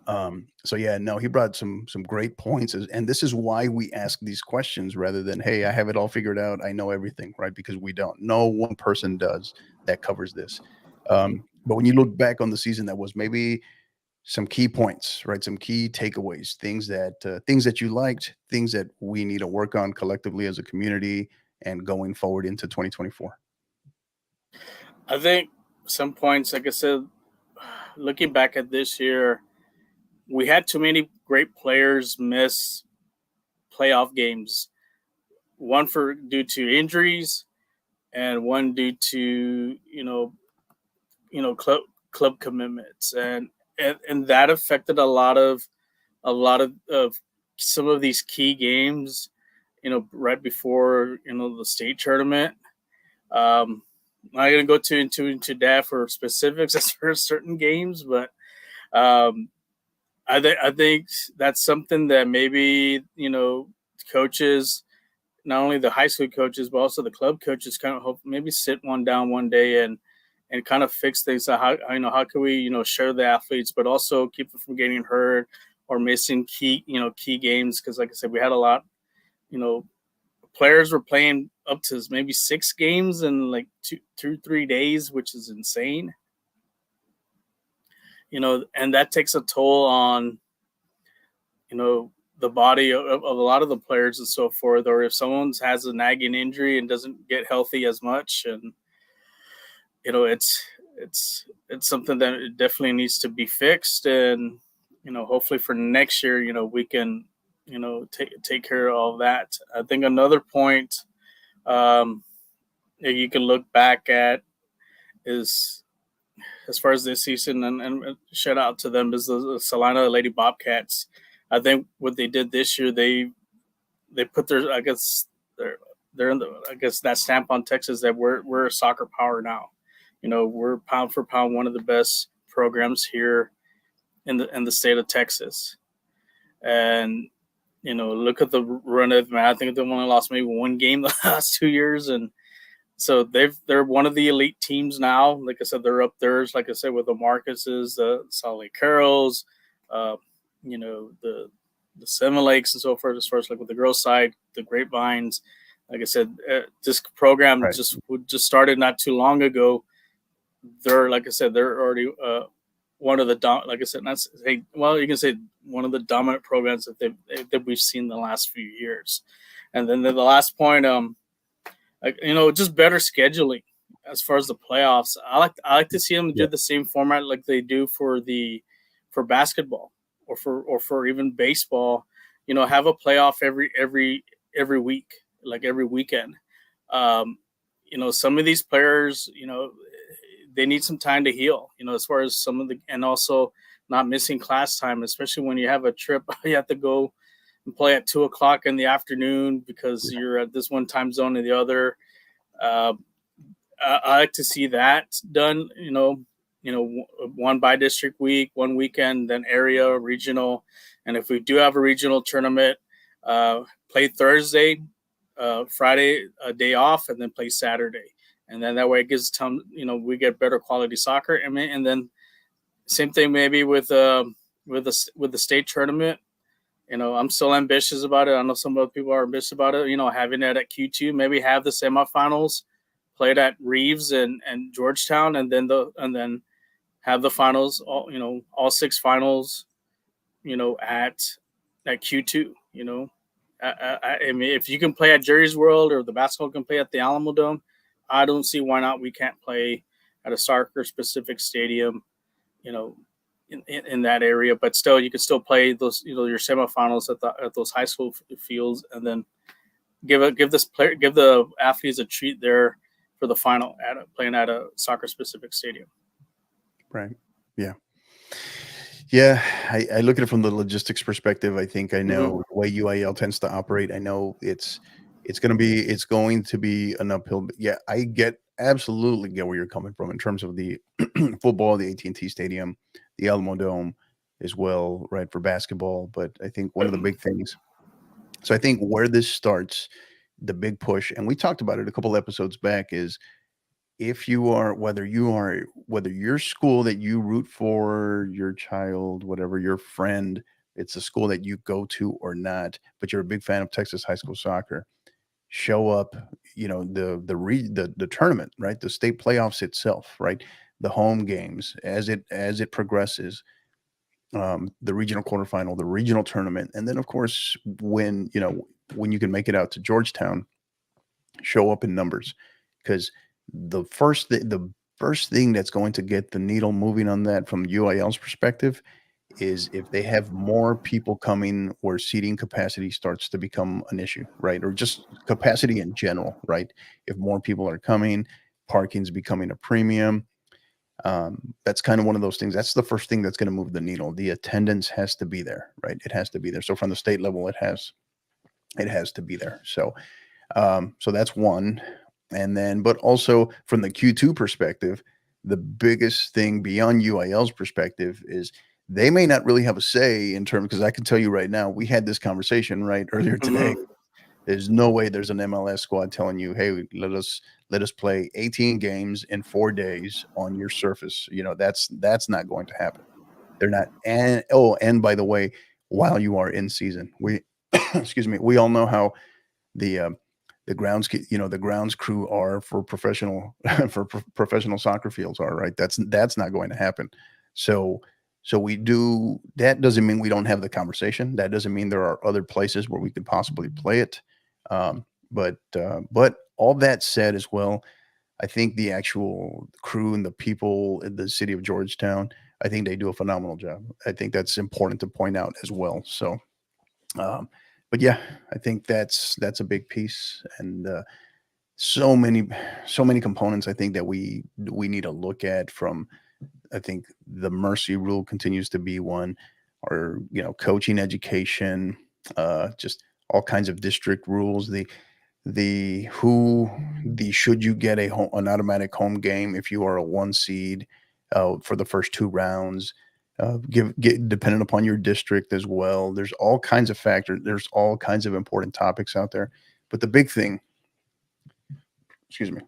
he brought some great points, and this is why we ask these questions rather than, hey, I have it all figured out, I know everything, right? Because we don't. No one person does that covers this. But when you look back on the season, that was maybe some key points, right? Some key takeaways, things that you liked, things that we need to work on collectively as a community and going forward into 2024. I think some points, like I said, looking back at this year, we had too many great players miss playoff games. One due to injuries, and one due to club commitments, and that affected a lot of some of these key games. Right before the state tournament. I'm not going to go into that for specifics as for certain games, but I think that's something that maybe coaches, not only the high school coaches but also the club coaches, kind of hope maybe sit one down one day and kind of fix things. So how can we share the athletes, but also keep them from getting hurt or missing key games, because like I said, we had a lot. Players were playing up to maybe 6 games in like 2-3 days, which is insane. And that takes a toll on, the body of a lot of the players and so forth. Or if someone has a nagging injury and doesn't get healthy as much, and it's something that it definitely needs to be fixed. And hopefully for next year, we can take care of all that. I think another point that you can look back at is, as far as this season, and shout out to them, is the Salina Lady Bobcats. I think what they did this year, they put their, I guess they're in the, I guess, that stamp on Texas that we're a soccer power now. We're pound for pound one of the best programs here in the state of Texas. And look at the run of, I think they've only lost maybe one game the last 2 years, and so they're one of the elite teams now. Like I said, they're up there. Like I said, with the Marcuses, the Salt Lake Carrolls, the Seven Lakes and so forth. As far as like with the girls' side, the Grapevines. Like I said, this program Right. just started not too long ago. They're, like I said, they're already one of the like I said, you can say one of the dominant programs that we've seen the last few years. And then the last point, just better scheduling as far as the playoffs. I like to see them do the same format like they do for basketball or for even baseball. Have a playoff every week, like every weekend. Some of these players, they need some time to heal, as far as and also not missing class time, especially when you have a trip, you have to go and play at 2:00 in the afternoon because you're at this one time zone or the other. I like to see that done, one by district week, one weekend, then area, regional. And if we do have a regional tournament, play Thursday, Friday, a day off, and then play Saturday. And then that way it gives time, we get better quality soccer. And then same thing maybe with the state tournament. I'm still ambitious about it. I know some other people are ambitious about it. Having it at Q2, maybe have the semifinals played at Reeves and Georgetown, and then have the finals, all 6 finals, at Q2. I mean, if you can play at Jerry's World or the basketball can play at the Alamo Dome, I don't see why not we can't play at a soccer specific stadium, in that area. But still, you can still play those, your semifinals at those high school fields, and then give the athletes a treat there for the final playing at a soccer specific stadium. Right. Yeah. Yeah. I look at it from the logistics perspective. I think I know the way UIL tends to operate. I know it's going to be an uphill. But yeah, I absolutely get where you're coming from in terms of the football, the AT&T Stadium, the Alamo Dome as well, right, for basketball. But I think one of the big things, so I think where this starts, the big push, and we talked about it a couple episodes back, is if you are, whether your school that you root for, your child, whatever, your friend, it's a school that you go to or not, but you're a big fan of Texas high school soccer, show up, the tournament, right? The state playoffs itself, right? The home games as it progresses, the regional quarterfinal, the regional tournament, and then of course when you can make it out to Georgetown, show up in numbers, because the first thing that's going to get the needle moving on that from UIL's perspective is if they have more people coming where seating capacity starts to become an issue, right? Or just capacity in general, right? If more people are coming, parking's becoming a premium. That's kind of one of those things. That's the first thing that's going to move the needle. The attendance has to be there, right? It has to be there. So from the state level, it has to be there. So that's one. And then, but also from the Q2 perspective, the biggest thing beyond UIL's perspective is they may not really have a say in terms, because I can tell you right now, we had this conversation right earlier today. There's no way there's an MLS squad telling you, hey, let us play 18 games in 4 days on your surface. That's not going to happen. They're not. And by the way, while you are in season, we excuse me, we all know how the grounds crew are for professional professional soccer fields are, right? That's not going to happen. So that doesn't mean we don't have the conversation. That doesn't mean there are other places where we could possibly play it. But all that said as well, I think the actual crew and the people in the city of Georgetown, I think they do a phenomenal job. I think that's important to point out as well. So Um, but yeah, I think that's a big piece, and so many components I think that we need to look at. From I think the mercy rule continues to be one, or coaching education, just all kinds of district rules. The should you get an automatic home game if you are a one seed for the first two rounds, get dependent upon your district as well. There's all kinds of factors. There's all kinds of important topics out there. But the big thing, excuse me,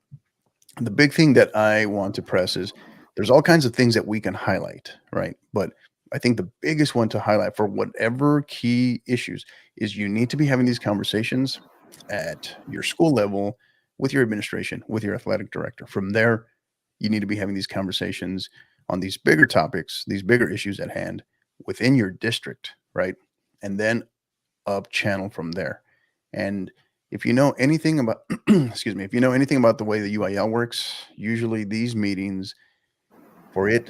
the big thing that I want to press is there's all kinds of things that we can highlight, right? But I think the biggest one to highlight for whatever key issues is you need to be having these conversations at your school level with your administration, with your athletic director. From there, you need to be having these conversations on these bigger topics, these bigger issues at hand within your district, right? And then up channel from there. And if you know anything about, excuse me, if you know anything about the way the UIL works, usually these meetings, for it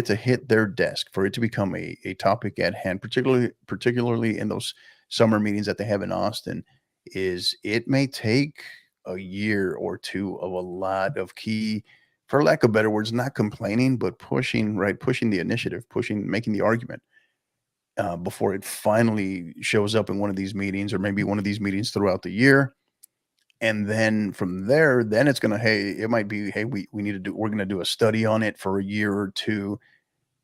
to hit their desk, for it to become a topic at hand, particularly in those summer meetings that they have in Austin, is it may take a year or two of a lot of key, for lack of better words, not complaining, but pushing the initiative, making the argument before it finally shows up in one of these meetings, or maybe one of these meetings throughout the year. And then from there, then it's gonna, hey, it might be, hey, we need to do, we're gonna do a study on it for a year or two.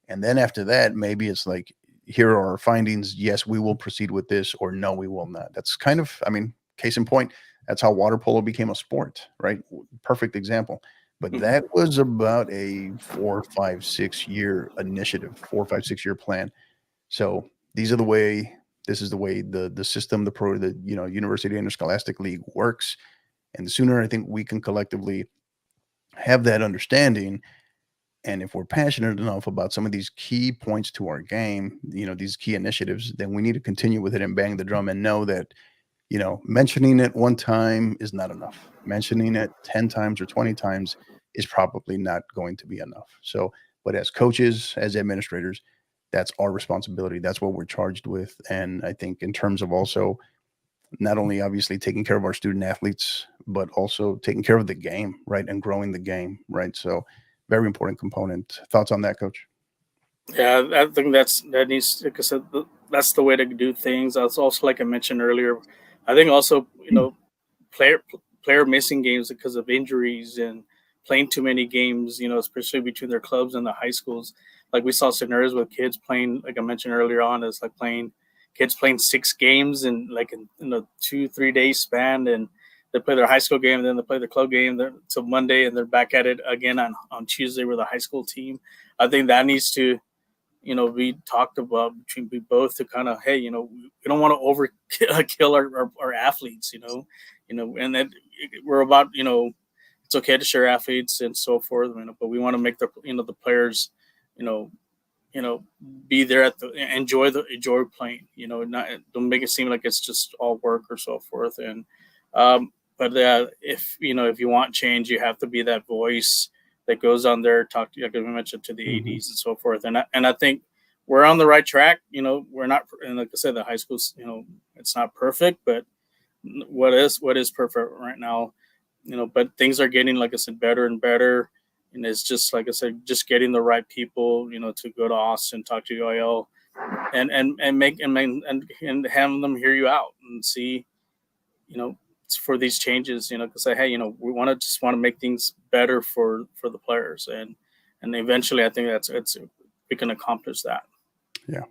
And then after that, maybe it's like, here are our findings. Yes, we will proceed with this, or no, we will not. That's kind of, I mean, case in point, that's how water polo became a sport, right? Perfect example. But that was about a 4, 5, 6 year initiative, 4, 5, 6 year plan. So this is the way the system, the University Interscholastic League works. And the sooner I think we can collectively have that understanding, and if we're passionate enough about some of these key points to our game, these key initiatives, then we need to continue with it and bang the drum and know that, mentioning it one time is not enough. Mentioning it 10 times or 20 times is probably not going to be enough. So, but as coaches, as administrators, that's our responsibility. That's what we're charged with. And I think in terms of also not only obviously taking care of our student athletes, but also taking care of the game, right? And growing the game, right? So very important component. Thoughts on that, Coach? Yeah, I think that needs, like I said, that's the way to do things. That's also, like I mentioned earlier, I think also, player player missing games because of injuries and playing too many games, especially between their clubs and the high schools. Like we saw scenarios with kids playing, like I mentioned earlier on, is like kids playing 6 games in a 2 3 day span, and they play their high school game, then they play their club game till Monday, and they're back at it again on Tuesday with the high school team. I think that needs to we talked about between we both to kind of, hey, we don't want to kill our athletes, and then we're about, it's okay to share athletes and so forth, but we want to make the players, you know, be there enjoy playing, not, don't make it seem like it's just all work or so forth. And, but if you want change, you have to be that voice that goes on there, talk to, like we mentioned, to the ADs and so forth. And I think we're on the right track. We're not, and like I said, the high schools, it's not perfect, but what is perfect right now, but things are getting, like I said, better and better. And it's just, like I said, just getting the right people, to go to Austin, talk to UIL, and have them hear you out and see, for these changes, to say, hey, we want to make things better for the players, and eventually, I think we can accomplish that. Yeah,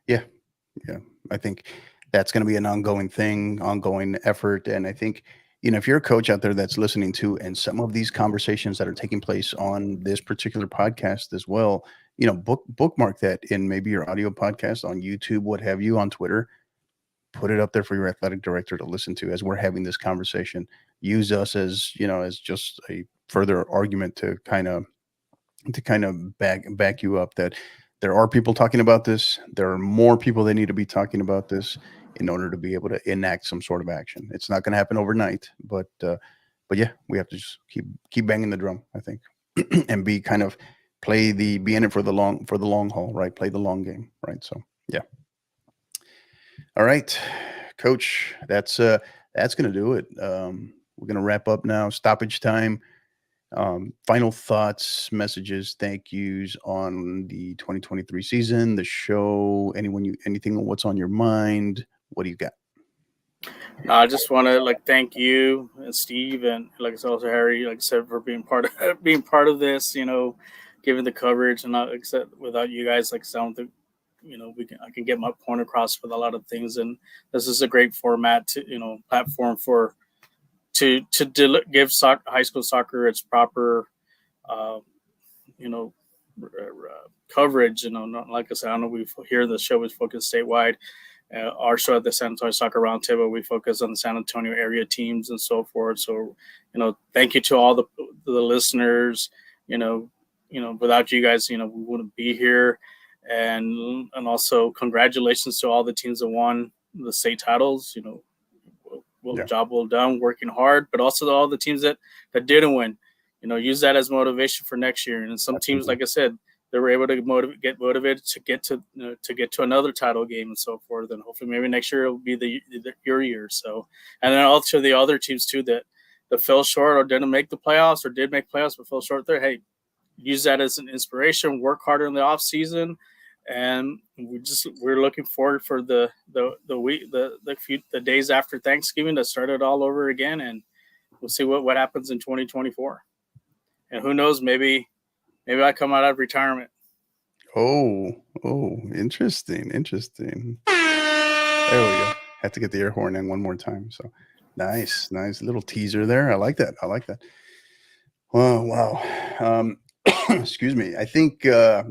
yeah. I think that's going to be an ongoing effort, and I think if you're a coach out there that's listening to, and some of these conversations that are taking place on this particular podcast as well, bookmark that in maybe your audio podcast on YouTube, what have you, on Twitter. Put it up there for your athletic director to listen to as we're having this conversation. Use us as just a further argument to kind of back you up that there are people talking about this. There are more people that need to be talking about this in order to be able to enact some sort of action. It's not going to happen overnight, but yeah, we have to just keep banging the drum, I think, and be in it for the long haul, right? Play the long game, right? So yeah. All right, Coach. That's gonna do it. We're gonna wrap up now. Stoppage time. Final thoughts, messages, thank yous on the 2023 season, the show. Anything? What's on your mind? What do you got? I just want to like thank you and Steve and like I said also Harry, like I said, for being part of being part of this. Giving the coverage and not except without you guys, like I said, I don't think I can get my point across with a lot of things, and this is a great format to platform for give high school soccer its proper uh, you know coverage. Not, like I said, I know we here the show is focused statewide. Our show at the San Antonio Soccer Roundtable, we focus on the San Antonio area teams and so forth. So, thank you to all the listeners. Without you guys, we wouldn't be here. And also, congratulations to all the teams that won the state titles. Job well done, working hard. But also to all the teams that didn't win. Use that as motivation for next year. And some teams, like I said, they were able to get motivated to get to another title game and so forth. And hopefully, maybe next year it will be your year. So, and then also the other teams too that fell short or didn't make the playoffs or did make playoffs but fell short there. Hey, use that as an inspiration. Work harder in the off season, and we're looking forward for the week the days after Thanksgiving to start it all over again, and we'll see what happens in 2024. And who knows, maybe I come out of retirement. Oh, interesting. There we go. Have to get the air horn in one more time. So nice little teaser there. I like that. Wow. Excuse me. I think I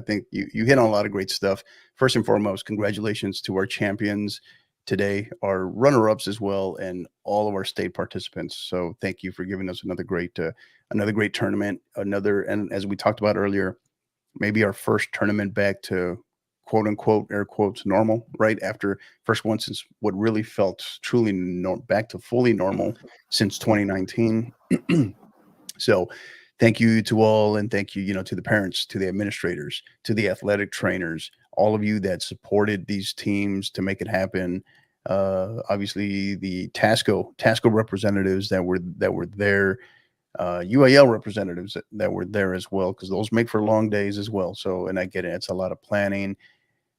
think you hit on a lot of great stuff. First and foremost, congratulations to our champions today, our runner-ups as well, and all of our state participants. So thank you for giving us another great tournament, and as we talked about earlier, maybe our first tournament back to quote unquote air quotes normal, right after first one since what really felt truly back to fully normal since 2019. So thank you to all, and thank you to the parents, to the administrators, to the athletic trainers, all of you that supported these teams to make it happen. Obviously the Tasco representatives that were there, UAL representatives that were there as well, because those make for long days as well. So, and I get it, it's a lot of planning,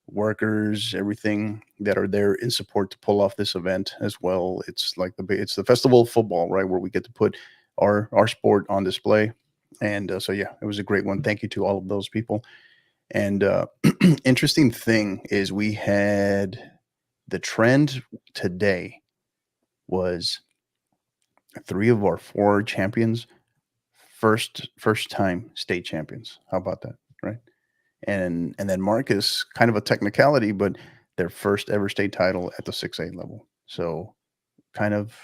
workers, everything that are there in support to pull off this event as well. It's like it's the festival of football, right, where we get to put our sport on display. And so yeah, it was a great one. Thank you to all of those people. And interesting thing is we had the trend today was 3 of our 4 champions first time state champions. How about that, right? And then Marcus, kind of a technicality, but their first ever state title at the 6A level. So kind of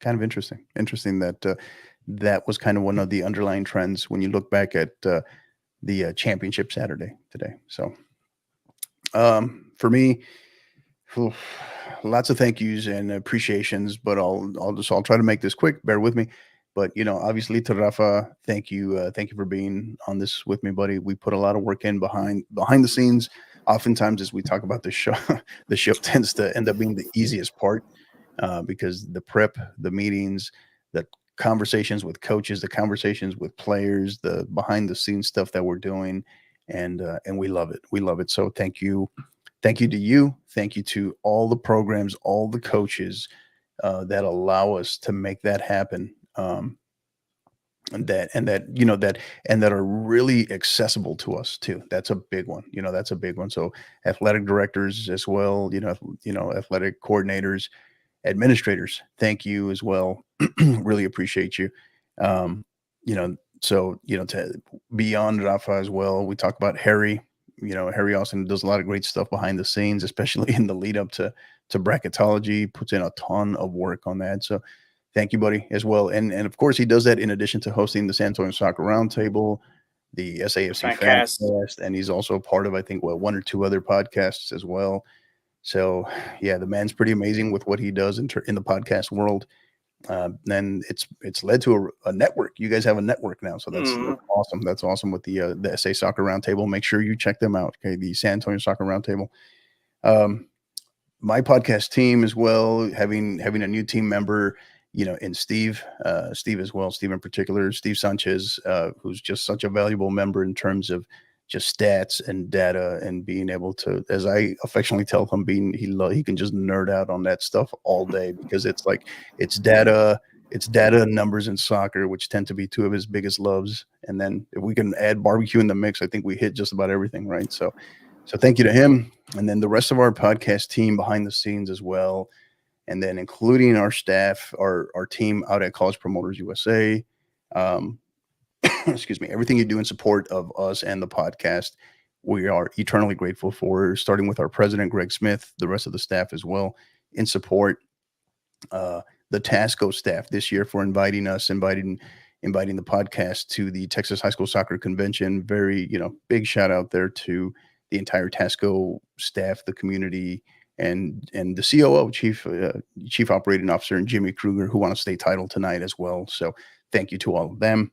interesting that that was kind of one of the underlying trends when you look back at the championship Saturday today. So for me, lots of thank yous and appreciations, but I'll try to make this quick. Bear with me. But obviously to Rafa, thank you for being on this with me, buddy. We put a lot of work in behind the scenes. Oftentimes, as we talk about this show, the show tends to end up being the easiest part because the prep, the meetings, the conversations with coaches, the conversations with players, the behind the scenes stuff that we're doing, and we love it. So thank you to you. Thank you to all the programs, all the coaches that allow us to make that happen. And that are really accessible to us too. That's a big one. So athletic directors as well, athletic coordinators, administrators, thank you as well. Really appreciate you. To beyond Rafa as well, we talk about Harry. Harry Austin does a lot of great stuff behind the scenes, especially in the lead up to bracketology, puts in a ton of work on that. So thank you, buddy, as well. And of course, he does that in addition to hosting the San Antonio Soccer Roundtable, the SAFC Fancast, and he's also part of, I think, 1 or 2 other podcasts as well. So, yeah, the man's pretty amazing with what he does in the podcast world. Then it's led to a network. You guys have a network now, so that's awesome. That's awesome with the SA Soccer Roundtable. Make sure you check them out. Okay, the San Antonio Soccer Roundtable. my podcast team as well, having a new team member, in Steve as well, Steve in particular, Steve Sanchez, who's just such a valuable member in terms of just stats and data, and being able to, as I affectionately tell him, he can just nerd out on that stuff all day, because it's like it's data. It's data, numbers, and soccer, which tend to be two of his biggest loves. And then if we can add barbecue in the mix, I think we hit just about everything, right? So thank you to him. And then the rest of our podcast team behind the scenes as well. And then including our staff, our team out at College Promoters USA. Excuse me, everything you do in support of us and the podcast, we are eternally grateful for, starting with our president, Greg Smith, the rest of the staff as well in support. The Tasco staff this year for inviting the podcast to the Texas High School Soccer Convention. Very, big shout out there to the entire Tasco staff, the community, and the COO, Chief Operating Officer, and Jimmy Kruger, who won a state title tonight as well. So thank you to all of them.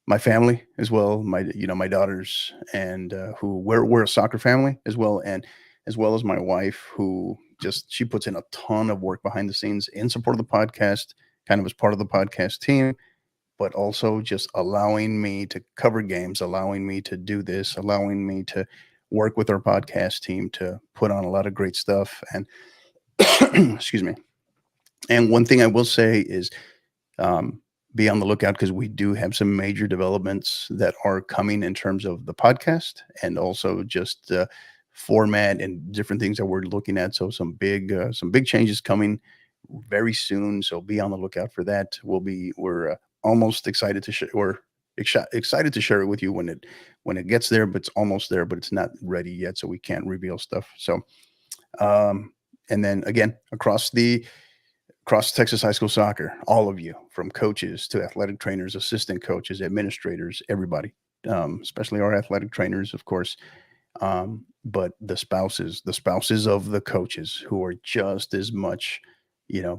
My family as well, my daughters, and who we're a soccer family as well, and as well as my wife, who she puts in a ton of work behind the scenes in support of the podcast, kind of as part of the podcast team, but also just allowing me to cover games, allowing me to do this, allowing me to work with our podcast team to put on a lot of great stuff. And excuse me. And one thing I will say is, be on the lookout, because we do have some major developments that are coming in terms of the podcast, and also just format and different things that we're looking at. So some big changes coming very soon. So be on the lookout for that. We're almost excited to share. We're excited to share it with you when it gets there, but it's almost there, but it's not ready yet. So we can't reveal stuff. So, and then again, across Texas High School Soccer, all of you, from coaches to athletic trainers, assistant coaches, administrators, everybody, especially our athletic trainers, of course, but the spouses of the coaches, who are just as much,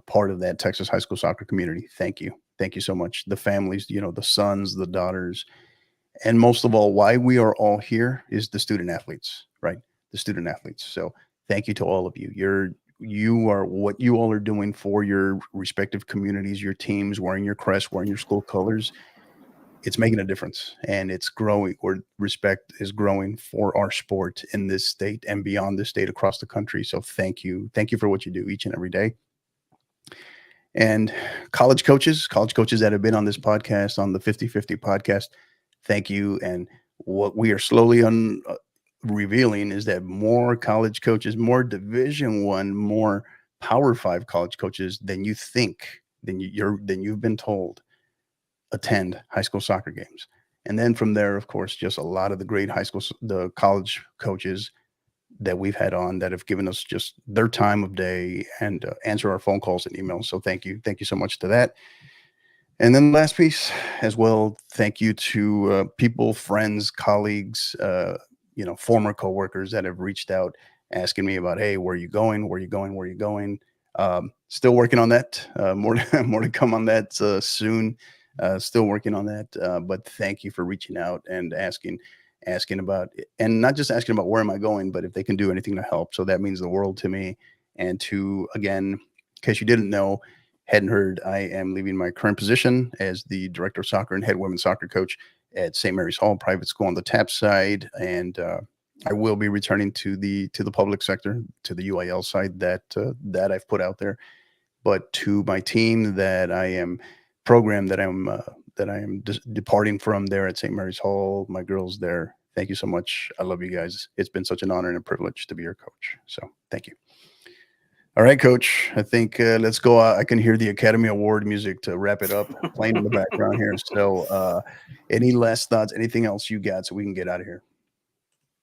part of that Texas High School Soccer community. Thank you so much. The families, the sons, the daughters, and most of all, why we are all here is the student athletes, right? The student athletes. So thank you to all of you. You are what you all are doing for your respective communities, your teams, wearing your crest, wearing your school colors. It's making a difference, and it's growing, or respect is growing for our sport in this state and beyond this state, across the country. So thank you for what you do each and every day. And college coaches that have been on this podcast, on the 50/50 podcast, thank you. And what we are slowly revealing is that more college coaches, more Division I, more Power 5 college coaches than you think, than you've been told, attend high school soccer games. And then from there, of course, just a lot of the great the college coaches that we've had on, that have given us just their time of day and answer our phone calls and emails. So thank you so much to that. And then the last piece as well, thank you to people, friends, colleagues, former coworkers that have reached out asking me about, hey, where are you going? Still working on that. More to come on that soon. Still working on that. But thank you for reaching out and asking about, and not just asking about where am I going, but if they can do anything to help. So that means the world to me. And to, again, in case you hadn't heard, I am leaving my current position as the director of soccer and head women's soccer coach at St. Mary's Hall private school on the TAP side. And I will be returning to the public sector, to the UIL side that I've put out there. But to my team that I am departing from there at St. Mary's Hall, my girls there, thank you so much. I love you guys. It's been such an honor and a privilege to be your coach. So thank you. All right, Coach, I think let's go. I can hear the Academy Award music to wrap it up playing in the background here. So any last thoughts, anything else you got so we can get out of here?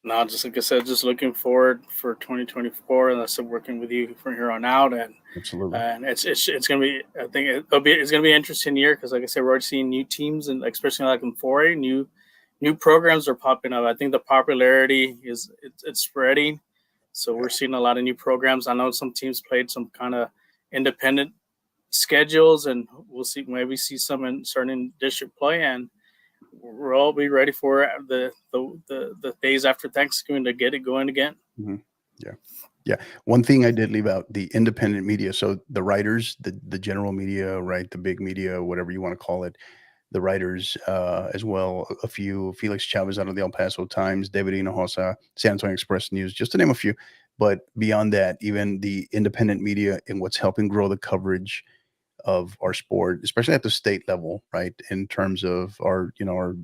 No, just like I said, just looking forward for 2024, and I'm working with you from here on out. And absolutely, and it's gonna be. I think it's gonna be an interesting year, because, like I said, we're already seeing new teams, and especially like in 4A, new programs are popping up. I think the popularity it's spreading, so we're seeing a lot of new programs. I know some teams played some kind of independent schedules, and we'll maybe see some in certain district play, and we'll all be ready for the days after Thanksgiving to get it going again. Mm-hmm. Yeah. One thing I did leave out, the independent media. So the writers, the general media, right? The big media, whatever you want to call it, the writers as well. A few, Felix Chavez out of the El Paso Times, David Hinojosa, San Antonio Express News, just to name a few. But beyond that, even the independent media and what's helping grow the coverage of our sport, especially at the state level, right? In terms of our,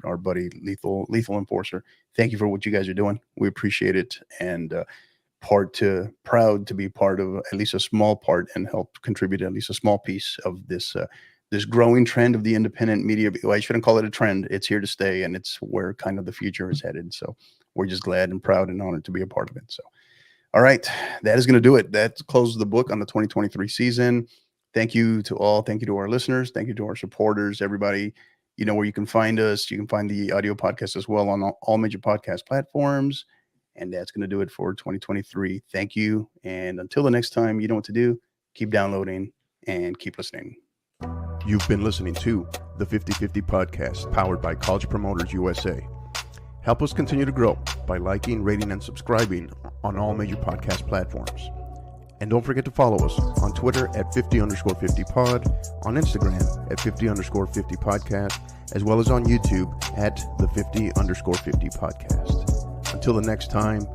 our buddy Lethal Enforcer. Thank you for what you guys are doing. We appreciate it. And proud to be part of at least a small part and help contribute at least a small piece of this growing trend of the independent media. Well, I shouldn't call it a trend. It's here to stay, and it's where kind of the future is headed. So we're just glad and proud and honored to be a part of it. So, all right, that is going to do it. That closes the book on the 2023 season. Thank you to all. Thank you to our listeners. Thank you to our supporters, everybody. You know where you can find us. You can find the audio podcast as well on all major podcast platforms. And that's going to do it for 2023. Thank you. And until the next time, you know what to do. Keep downloading and keep listening. You've been listening to the 50/50 podcast, powered by College Promoters USA. Help us continue to grow by liking, rating, and subscribing on all major podcast platforms. And don't forget to follow us on Twitter at 50_50pod, on Instagram at 50_50 podcast, as well as on YouTube at the 50_50 podcast. Until the next time,